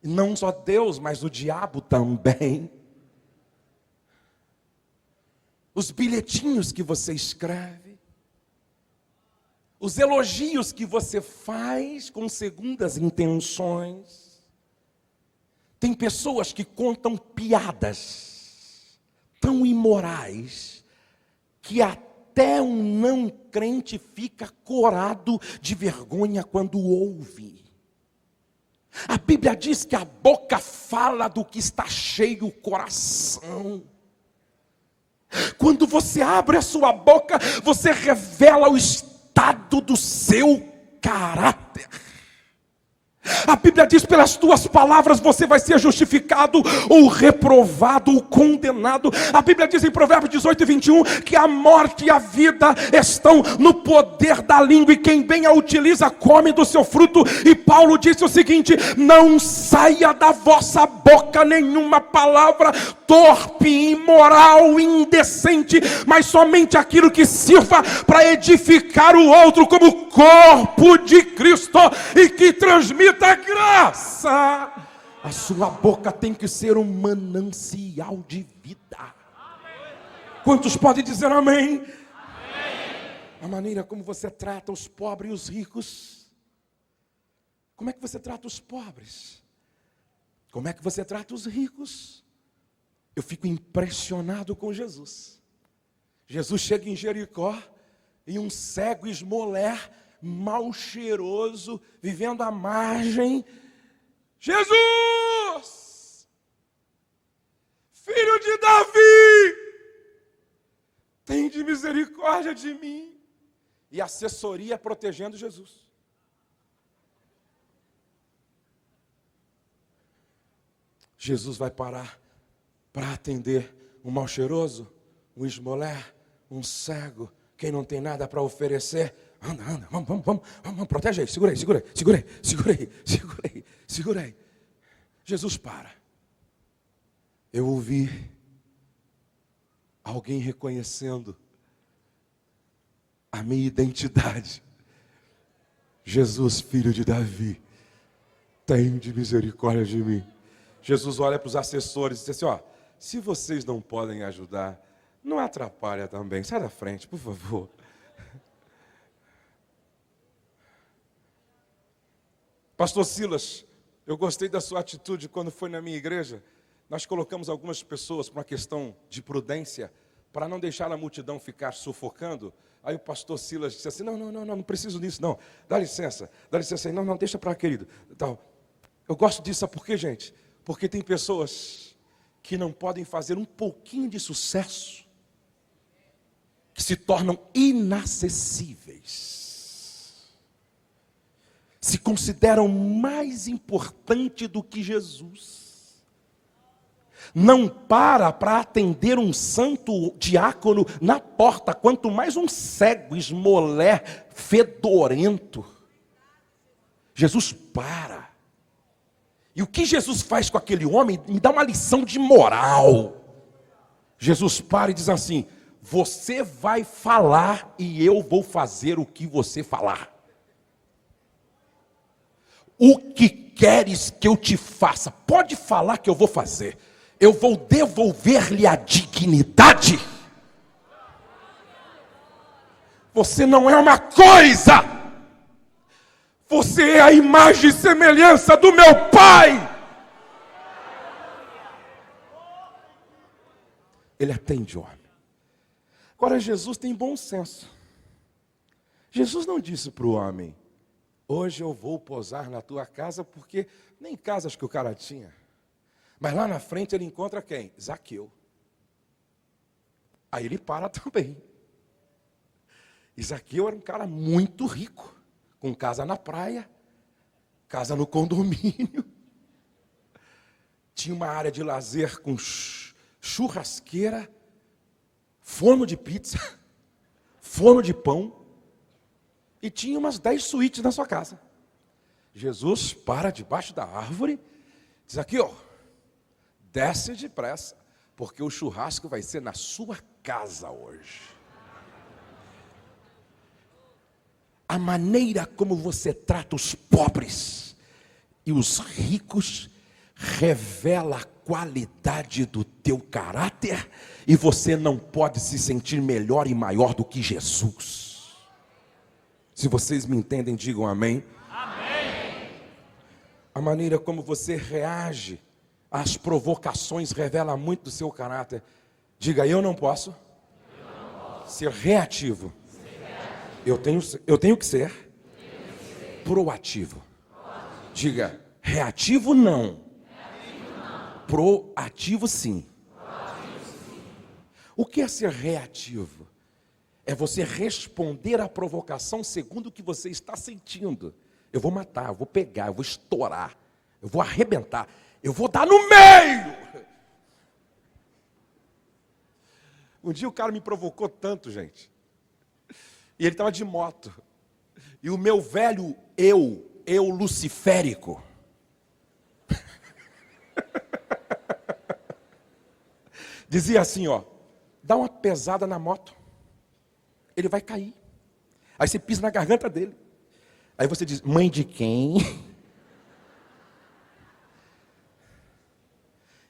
E não só Deus, mas o diabo também. Os bilhetinhos que você escreve, os elogios que você faz com segundas intenções. Tem pessoas que contam piadas tão imorais que até um não crente fica corado de vergonha quando ouve. A Bíblia diz que a boca fala do que está cheio o coração. Quando você abre a sua boca, você revela o estado do seu caráter. A Bíblia diz, pelas tuas palavras você vai ser justificado, ou reprovado, ou condenado. A Bíblia diz em Provérbios 18:21, que a morte e a vida estão no poder da língua, e quem bem a utiliza come do seu fruto. E Paulo disse o seguinte: não saia da vossa boca nenhuma palavra torpe, imoral, indecente, mas somente aquilo que sirva para edificar o outro como corpo de Cristo e que transmita a graça. A sua boca tem que ser um manancial de vida. Quantos podem dizer amém? Amém. A maneira como você trata os pobres e os ricos. Como é que você trata os pobres? Como é que você trata os ricos? Eu fico impressionado com Jesus. Jesus chega em Jericó e um cego esmoler, mal cheiroso, vivendo à margem. Jesus, filho de Davi, tende misericórdia de mim. E a assessoria protegendo Jesus. Jesus vai parar para atender um mal cheiroso, um esmoler, um cego, quem não tem nada para oferecer. Anda, vamos, protege aí, segura aí. Jesus para. Eu ouvi alguém reconhecendo a minha identidade. Jesus, filho de Davi, tende misericórdia de mim. Jesus olha para os assessores e diz assim: ó, se vocês não podem ajudar, não atrapalha também, sai da frente, por favor. Pastor Silas, eu gostei da sua atitude quando foi na minha igreja. Nós colocamos algumas pessoas por uma questão de prudência, para não deixar a multidão ficar sufocando. Aí o pastor Silas disse assim: não preciso disso não, dá licença aí, não, deixa para lá, querido. Então, eu gosto disso, sabe por quê, gente? Porque tem pessoas que não podem fazer um pouquinho de sucesso, que se tornam inacessíveis, se consideram mais importante do que Jesus. Não para atender um santo diácono na porta, quanto mais um cego, esmoler, fedorento. Jesus para. E o que Jesus faz com aquele homem me dá uma lição de moral. Jesus para e diz assim: você vai falar e eu vou fazer o que você falar. O que queres que eu te faça? Pode falar que eu vou fazer. Eu vou devolver-lhe a dignidade. Você não é uma coisa. Você é a imagem e semelhança do meu Pai. Ele atende o homem. Agora Jesus tem bom senso. Jesus não disse para o homem: Hoje eu vou posar na tua casa, porque nem casas que o cara tinha. Mas lá na frente ele encontra quem? Zaqueu. Aí ele para também. E Zaqueu era um cara muito rico, com casa na praia, casa no condomínio. Tinha uma área de lazer com churrasqueira, forno de pizza, forno de pão. E tinha umas 10 suítes na sua casa. Jesus para debaixo da árvore, diz aqui, ó, desce depressa, porque o churrasco vai ser na sua casa hoje. A maneira como você trata os pobres e os ricos revela a qualidade do teu caráter, e você não pode se sentir melhor e maior do que Jesus. Se vocês me entendem, digam amém. Amém. A maneira como você reage às provocações revela muito do seu caráter. Diga, eu não posso ser reativo. Eu tenho que ser proativo. Diga, reativo não. Proativo sim. O que é ser reativo? É você responder à provocação segundo o que você está sentindo. Eu vou matar, eu vou pegar, eu vou estourar, eu vou arrebentar, eu vou dar no meio. Um dia o cara me provocou tanto, gente. E ele estava de moto. E o meu velho eu luciférico, dizia assim, ó, dá uma pesada na moto. Ele vai cair. Aí você pisa na garganta dele. Aí você diz, mãe de quem?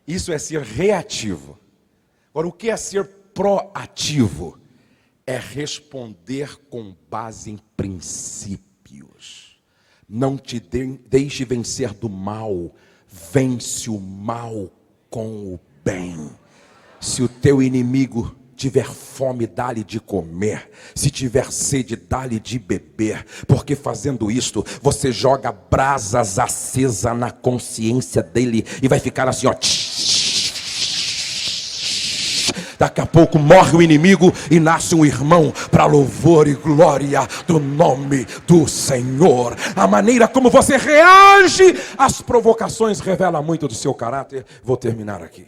Isso é ser reativo. Agora, o que é ser proativo? É responder com base em princípios. Não te deixe vencer do mal. Vence o mal com o bem. Se o teu inimigo tiver fome, dá-lhe de comer. Se tiver sede, dá-lhe de beber. Porque fazendo isto, você joga brasas acesas na consciência dele. E vai ficar assim, ó. Daqui a pouco morre o inimigo e nasce um irmão para louvor e glória do nome do Senhor. A maneira como você reage às provocações revela muito do seu caráter. Vou terminar aqui.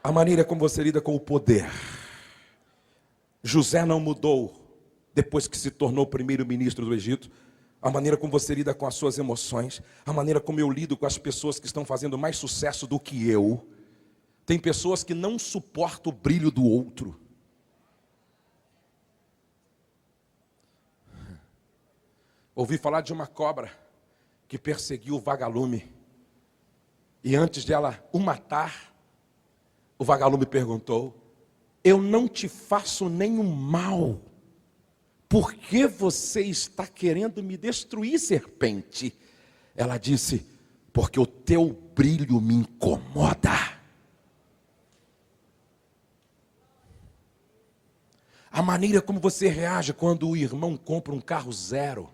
A maneira como você lida com o poder. José não mudou depois que se tornou primeiro-ministro do Egito. A maneira como você lida com as suas emoções. A maneira como eu lido com as pessoas que estão fazendo mais sucesso do que eu. Tem pessoas que não suportam o brilho do outro. Ouvi falar de uma cobra que perseguiu o vagalume. E antes de ela o matar, o vagalume perguntou, eu não te faço nenhum mal. Por que você está querendo me destruir, serpente? Ela disse, porque o teu brilho me incomoda. A maneira como você reage quando o irmão compra um carro zero.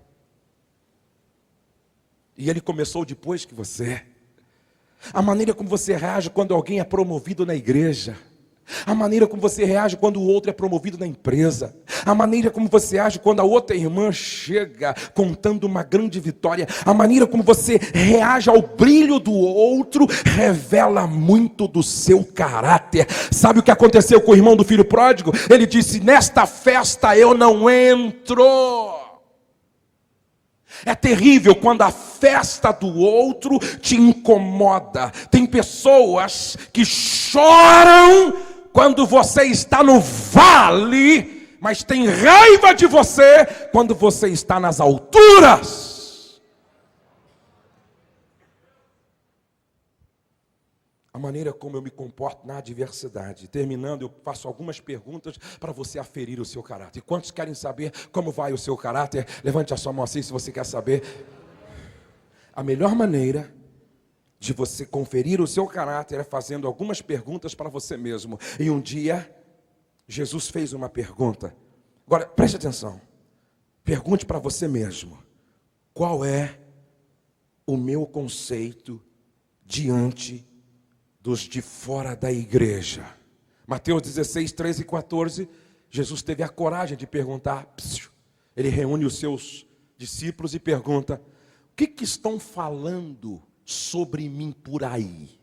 E ele começou depois que você. A maneira como você reage quando alguém é promovido na igreja. A maneira como você reage quando o outro é promovido na empresa. A maneira como você age quando a outra irmã chega contando uma grande vitória. A maneira como você reage ao brilho do outro revela muito do seu caráter. Sabe o que aconteceu com o irmão do filho pródigo? Ele disse, nesta festa eu não entro. É terrível quando a festa do outro te incomoda. Tem pessoas que choram quando você está no vale, mas tem raiva de você quando você está nas alturas. A maneira como eu me comporto na adversidade. Terminando, eu faço algumas perguntas para você aferir o seu caráter. Quantos querem saber como vai o seu caráter? Levante a sua mão assim se você quer saber. A melhor maneira de você conferir o seu caráter é fazendo algumas perguntas para você mesmo. E um dia, Jesus fez uma pergunta. Agora, preste atenção. Pergunte para você mesmo. Qual é o meu conceito diante dos de fora da igreja? Mateus 16, 13 e 14, Jesus teve a coragem de perguntar. Ele reúne os seus discípulos e pergunta: o que estão falando sobre mim por aí?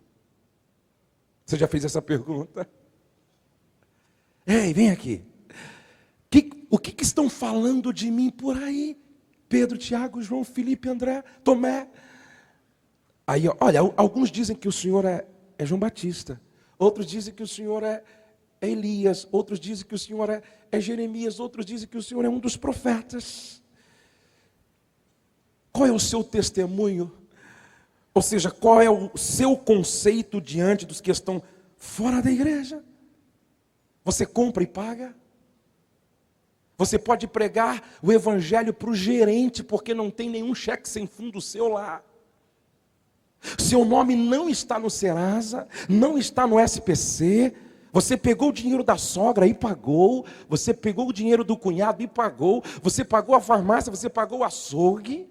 Você já fez essa pergunta? Ei, vem aqui. O que estão falando de mim por aí? Pedro, Tiago, João, Filipe, André, Tomé. Aí, olha, alguns dizem que o Senhor é João Batista. Outros dizem que o Senhor é Elias. Outros dizem que o Senhor é Jeremias. Outros dizem que o Senhor é um dos profetas. Qual é o seu testemunho? Ou seja, qual é o seu conceito diante dos que estão fora da igreja? Você compra e paga? Você pode pregar o evangelho para o gerente, porque não tem nenhum cheque sem fundo seu lá. Seu nome não está no Serasa, não está no SPC. Você pegou o dinheiro da sogra e pagou. Você pegou o dinheiro do cunhado e pagou. Você pagou a farmácia, você pagou o açougue.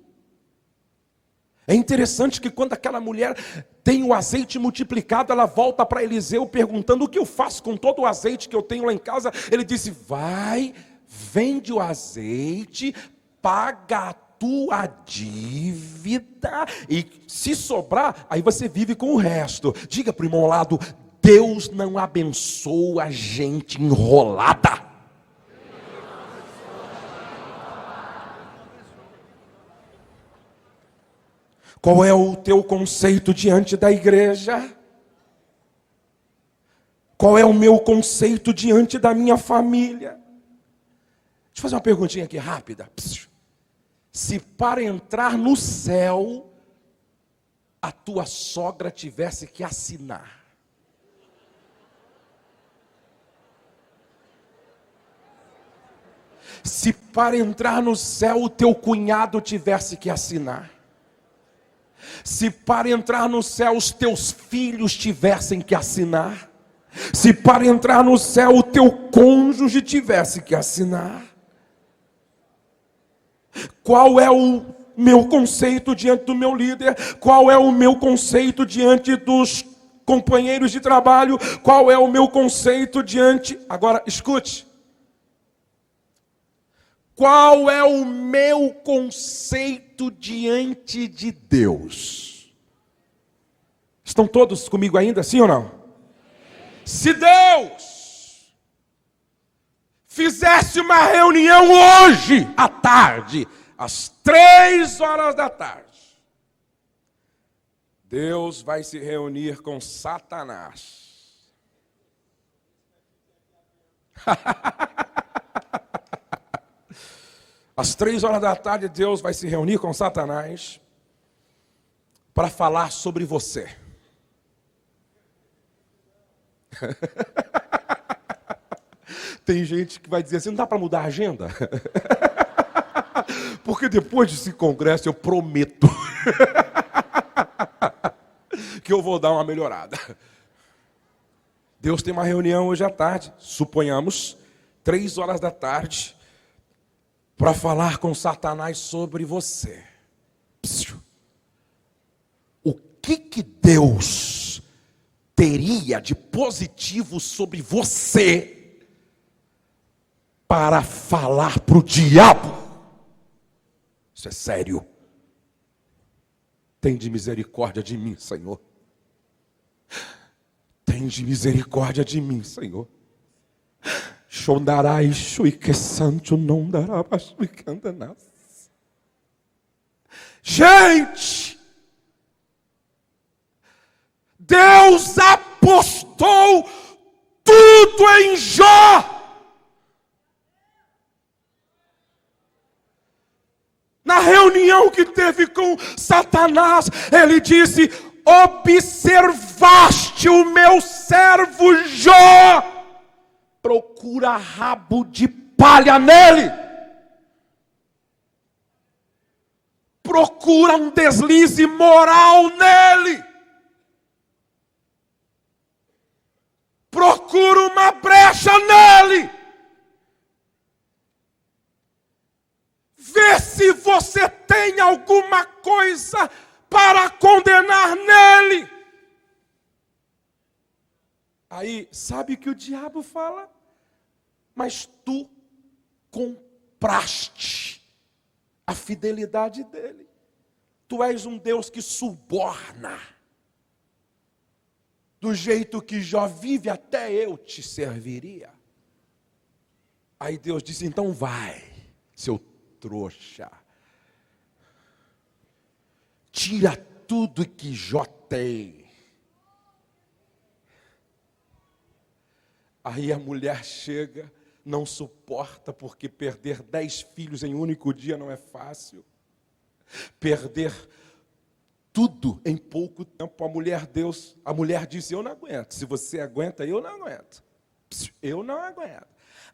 É interessante que quando aquela mulher tem o azeite multiplicado, ela volta para Eliseu perguntando: o que eu faço com todo o azeite que eu tenho lá em casa? Ele disse: vai, vende o azeite, paga a tua dívida, e se sobrar, aí você vive com o resto. Diga para o irmão ao lado: Deus não abençoa gente enrolada. Qual é o teu conceito diante da igreja? Qual é o meu conceito diante da minha família? Deixa eu fazer uma perguntinha aqui rápida. Se para entrar no céu, a tua sogra tivesse que assinar, se para entrar no céu o teu cunhado tivesse que assinar, se para entrar no céu os teus filhos tivessem que assinar, se para entrar no céu o teu cônjuge tivesse que assinar, qual é o meu conceito diante do meu líder? Qual é o meu conceito diante dos companheiros de trabalho? Qual é o meu conceito diante... Agora, escute. Qual é o meu conceito diante de Deus? Estão todos comigo ainda, sim ou não? Se Deus fizesse uma reunião hoje à tarde, às 3 horas da tarde, Deus vai se reunir com Satanás. Às 3 horas da tarde, Deus vai se reunir com Satanás para falar sobre você. Tem gente que vai dizer assim: não dá para mudar a agenda? Porque depois desse congresso eu prometo que eu vou dar uma melhorada. Deus tem uma reunião hoje à tarde, suponhamos, 3 horas da tarde, para falar com Satanás sobre você. O que Deus teria de positivo sobre você para falar para o diabo? Isso é sério. Tende misericórdia de mim, Senhor. Tende misericórdia de mim, Senhor. Gente, Deus apostou tudo em Jó. Na reunião que teve com Satanás, ele disse: observaste o meu servo Jó, procura rabo de palha nele, procura um deslize moral nele, procura uma brecha nele. você tem alguma coisa para condenar nele. Aí, sabe o que o diabo fala? Mas tu compraste a fidelidade dele. Tu és um Deus que suborna. Do jeito que Jó vive, até eu te serviria. Aí Deus disse, então vai, seu trouxa. Tira tudo que Jó tem. Aí a mulher chega, não suporta, porque perder 10 filhos em um único dia não é fácil. Perder tudo em pouco tempo. A mulher disse, eu não aguento. Se você aguenta, eu não aguento. Eu não aguento.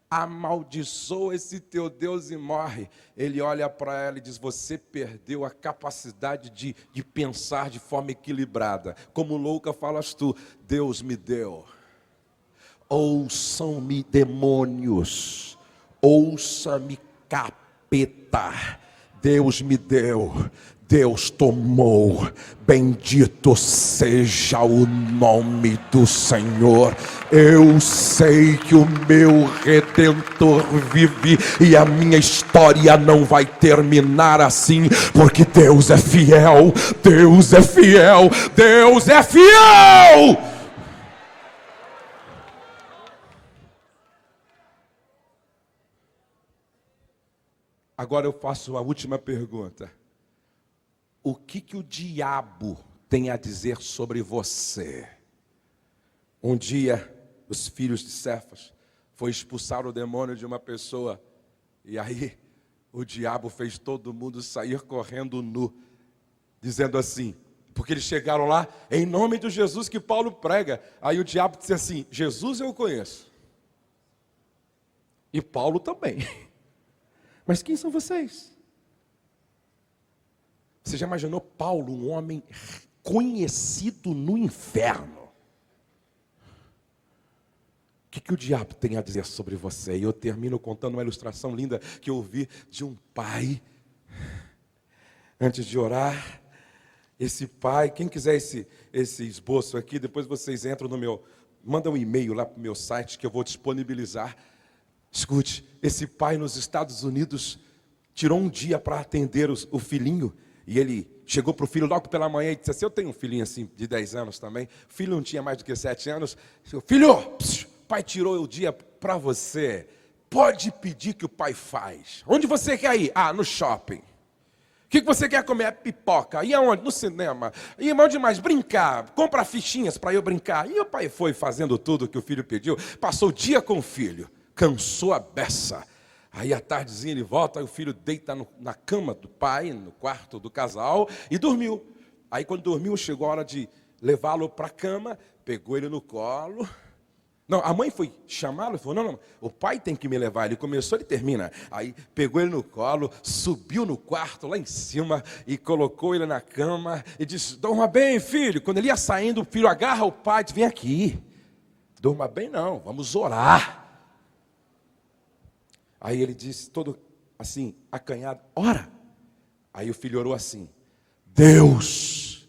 Amaldiçoa esse teu Deus e morre. Ele olha para ela e diz, você perdeu a capacidade de pensar de forma equilibrada. Como louca falas tu, Deus me deu. Ouçam-me demônios, ouça-me capeta. Deus me deu, Deus tomou, bendito seja o nome do Senhor. Eu sei que o meu Redentor vive e a minha história não vai terminar assim, porque Deus é fiel, Deus é fiel, Deus é fiel! Agora eu faço a última pergunta. O que o diabo tem a dizer sobre você? Um dia, os filhos de Cefas foram expulsar o demônio de uma pessoa. E aí, o diabo fez todo mundo sair correndo nu. Dizendo assim, porque eles chegaram lá, em nome de Jesus que Paulo prega. Aí o diabo disse assim, Jesus eu conheço. E Paulo também. Mas quem são vocês? Você já imaginou Paulo, um homem conhecido no inferno? O que o diabo tem a dizer sobre você? E eu termino contando uma ilustração linda que eu ouvi de um pai. Antes de orar, esse pai, quem quiser esse esboço aqui, depois vocês entram no meu, manda um e-mail lá para o meu site que eu vou disponibilizar. Escute, esse pai nos Estados Unidos tirou um dia para atender o filhinho, e ele chegou para o filho logo pela manhã e disse assim, eu tenho um filhinho assim de 10 anos também, o filho não tinha mais do que 7 anos, filho, o pai tirou o dia para você, pode pedir que o pai faz, onde você quer ir? Ah, no shopping. O que você quer comer? É pipoca. E aonde? No cinema. E onde mais? Brincar. Compra fichinhas para eu brincar. E o pai foi fazendo tudo que o filho pediu. Passou o dia com o filho. Cansou a beça. Aí à tardezinha ele volta, aí o filho deita na cama do pai, no quarto do casal, e dormiu. Aí quando dormiu, chegou a hora de levá-lo para a cama, pegou ele no colo. Não, a mãe foi chamá-lo e falou, não, o pai tem que me levar. Ele começou, ele termina. Aí pegou ele no colo, subiu no quarto lá em cima e colocou ele na cama e disse, dorma bem, filho. Quando ele ia saindo, o filho agarra o pai e diz, vem aqui. Durma bem não, vamos orar. Aí ele disse, todo assim, acanhado, ora. Aí o filho orou assim, Deus,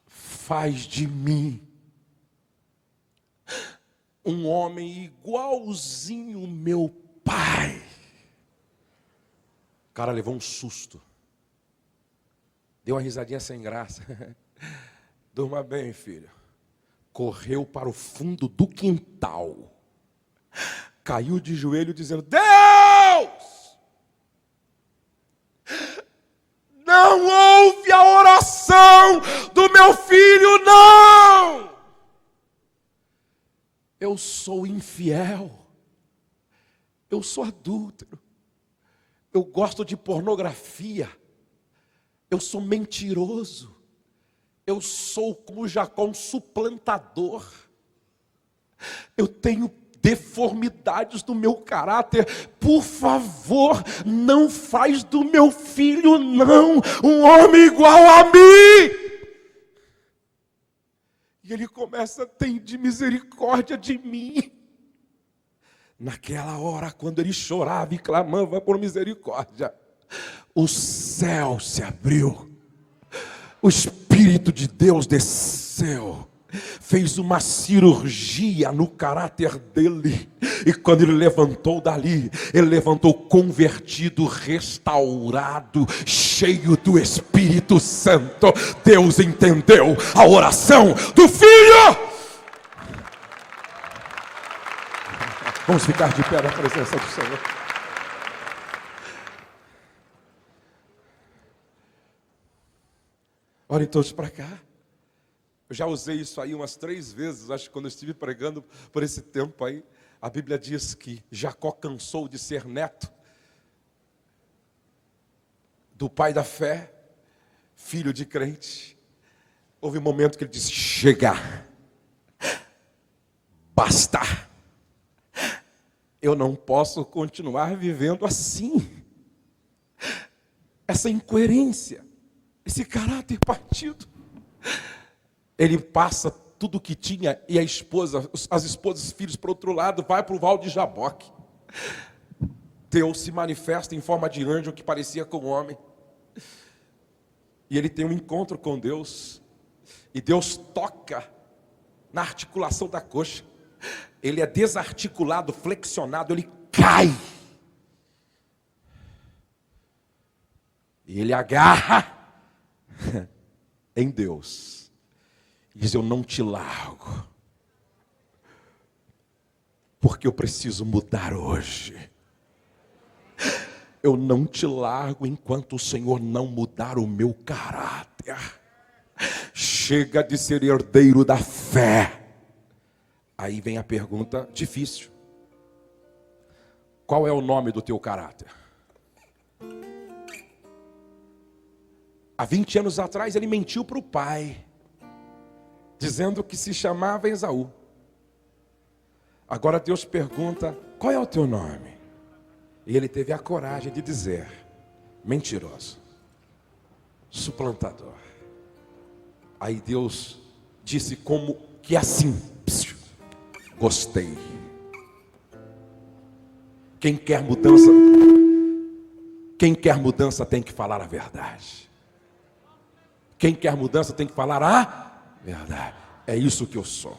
faz de mim um homem igualzinho meu pai. O cara levou um susto. Deu uma risadinha sem graça. Durma bem, filho. Correu para o fundo do quintal. Caiu de joelho dizendo, Deus! Não ouve a oração do meu filho, não! Eu sou infiel, eu sou adúltero, eu gosto de pornografia, eu sou mentiroso, eu sou como Jacó, um suplantador, eu tenho deformidades do meu caráter, por favor, não faz do meu filho, não, um homem igual a mim. E ele começa, tende misericórdia de mim. Naquela hora, quando ele chorava e clamava por misericórdia, o céu se abriu, o Espírito de Deus desceu, fez uma cirurgia no caráter dele, e quando ele levantou dali, ele levantou convertido, restaurado, cheio do Espírito Santo. Deus entendeu a oração do filho. Vamos ficar de pé na presença do Senhor. Olhem todos para cá. Eu já usei isso aí umas 3 vezes, acho que quando eu estive pregando por esse tempo aí. A Bíblia diz que Jacó cansou de ser neto do pai da fé, filho de crente. Houve um momento que ele disse: chega, basta. Eu não posso continuar vivendo assim. Essa incoerência, esse caráter partido. Ele passa tudo o que tinha e a esposa, as esposas e filhos para o outro lado, vai para o Val de Jaboque. Deus se manifesta em forma de anjo que parecia com homem. E ele tem um encontro com Deus. E Deus toca na articulação da coxa. Ele é desarticulado, flexionado, ele cai. E ele agarra em Deus. E diz: eu não te largo, porque eu preciso mudar hoje. Eu não te largo enquanto o Senhor não mudar o meu caráter. Chega de ser herdeiro da fé. Aí vem a pergunta difícil: qual é o nome do teu caráter? Há 20 anos atrás ele mentiu para o pai, dizendo que se chamava Esaú. Agora Deus pergunta: qual é o teu nome? E ele teve a coragem de dizer: mentiroso, suplantador. Aí Deus disse como que assim: gostei. Quem quer mudança tem que falar a verdade. Quem quer mudança tem que falar a verdade. É isso que eu sou.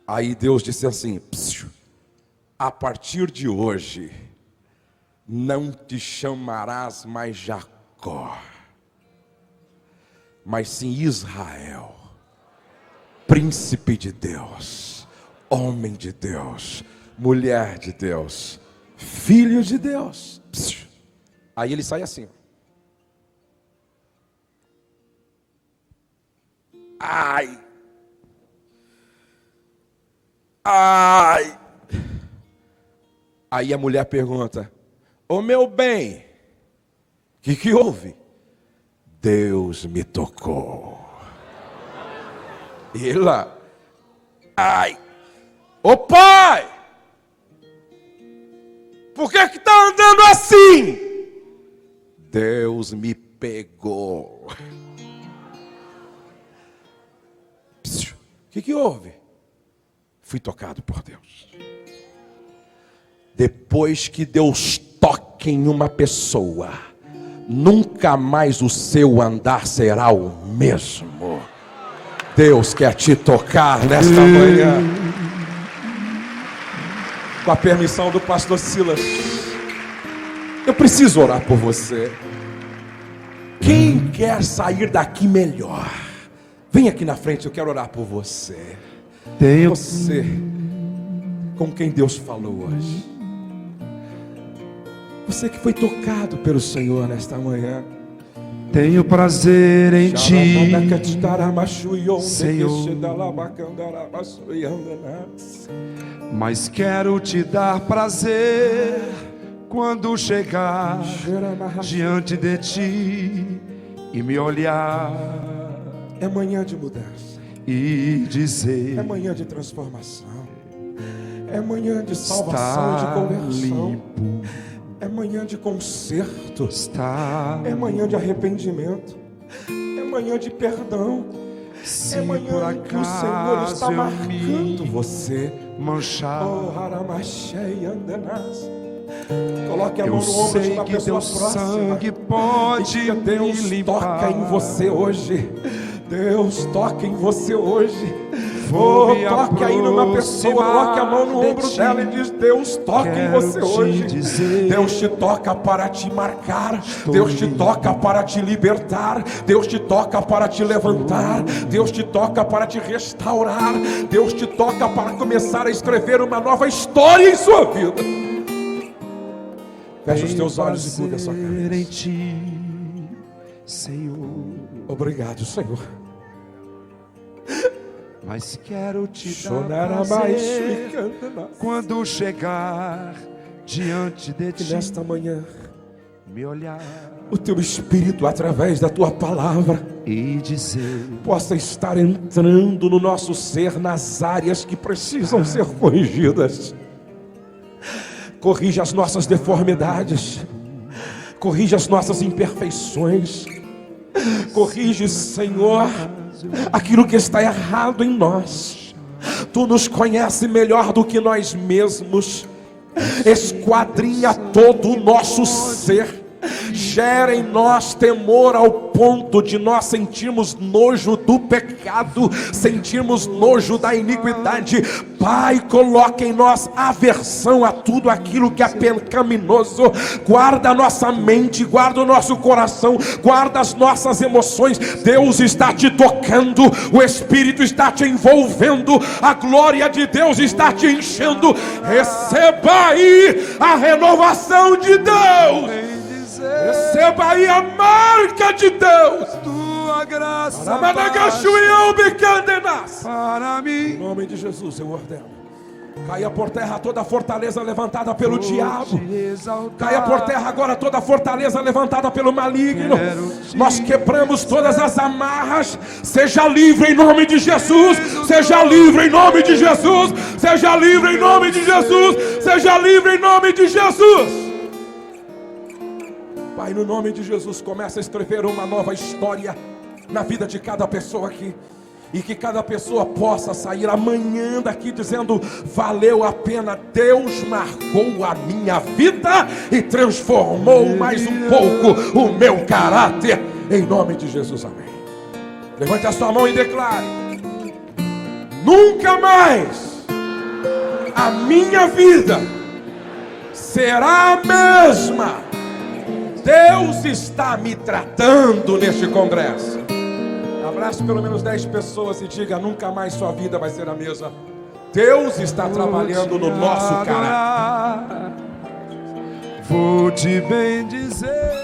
Aí Deus disse assim: a partir de hoje não te chamarás mais Jacó, mas sim Israel, príncipe de Deus, homem de Deus, mulher de Deus, filho de Deus. Aí ele sai assim: ai, ai. Aí a mulher pergunta: ô meu bem, o que houve? Deus me tocou. E ele lá: ai, ô pai, por que está andando assim? Deus me pegou. O que houve? Fui tocado por Deus. Depois que Deus toca em uma pessoa, nunca mais o seu andar será o mesmo. Deus quer te tocar nesta manhã. Com a permissão do pastor Silas, eu preciso orar por você. Quem quer sair daqui melhor, vem aqui na frente, eu quero orar por você. Você com quem Deus falou hoje, você que foi tocado pelo Senhor nesta manhã. Tenho prazer em ti, Senhor, mas quero te dar prazer quando chegar diante de ti e me olhar. É manhã de mudança e dizer: é manhã de transformação, é manhã de salvação, de conversão, limpo. É manhã de conserto, é é manhã de arrependimento, é manhã de perdão, é manhã em que o Senhor está marcando você. Manchar, Oh, Haramachei Andanas. Coloque a Eu mão no ombro de sei uma que pessoa teu próxima. sangue pode E que Deus me limpar. toca em você hoje. Deus toca em você hoje. Vou Oh, me toque aí numa pessoa, coloque a mão no aproximar ombro de dela e ti. diz: Deus toca em Quero você te hoje. dizer. Deus te toca para te marcar. Deus te toca para te libertar. Deus te toca para te levantar. Deus te toca para te restaurar. Deus te toca para começar a escrever uma nova história em sua vida. Feche os teus olhos e curva a sua Prazer em cabeça. ti, Senhor. Obrigado, Senhor. Mas quero te dar Chorará mais prazer quando chegar diante de que ti, nesta manhã me olhar o teu Espírito, através da tua palavra, e dizer: possa estar entrando no nosso ser, nas áreas que precisam ser corrigidas. Corrija as nossas deformidades, corrija as nossas imperfeições, corrige, Senhor, aquilo que está errado em nós. Tu nos conheces melhor do que nós mesmos. Esquadrinha todo o nosso ser. Gera em nós temor ao ponto de nós sentirmos nojo do pecado, sentirmos nojo da iniquidade. Pai, coloque em nós aversão a tudo aquilo que é pecaminoso. Guarda a nossa mente, guarda o nosso coração, guarda as nossas emoções. Deus está te tocando, o Espírito está te envolvendo, a glória de Deus está te enchendo. Receba aí a renovação de Deus. Receba aí a marca de Deus. tua graça Para mim. Em nome de Jesus eu ordeno. Caia por terra toda fortaleza levantada pelo diabo. Caia por terra agora toda fortaleza levantada pelo maligno. Nós quebramos todas as amarras. Seja livre em nome de Jesus. Seja livre em nome de Jesus. Seja livre em nome de Jesus. Seja livre em nome de Jesus. Pai, no nome de Jesus, começa a escrever uma nova história na vida de cada pessoa aqui. E que cada pessoa possa sair amanhã daqui dizendo: valeu a pena, Deus marcou a minha vida e transformou mais um pouco o meu caráter. Em nome de Jesus, amém. Levante a sua mão e declare: nunca mais a minha vida será a mesma. Deus está me tratando neste congresso. Abrace pelo menos 10 pessoas e diga: nunca mais sua vida vai ser a mesma. Deus está trabalhando no nosso caráter. Vou te bendizer.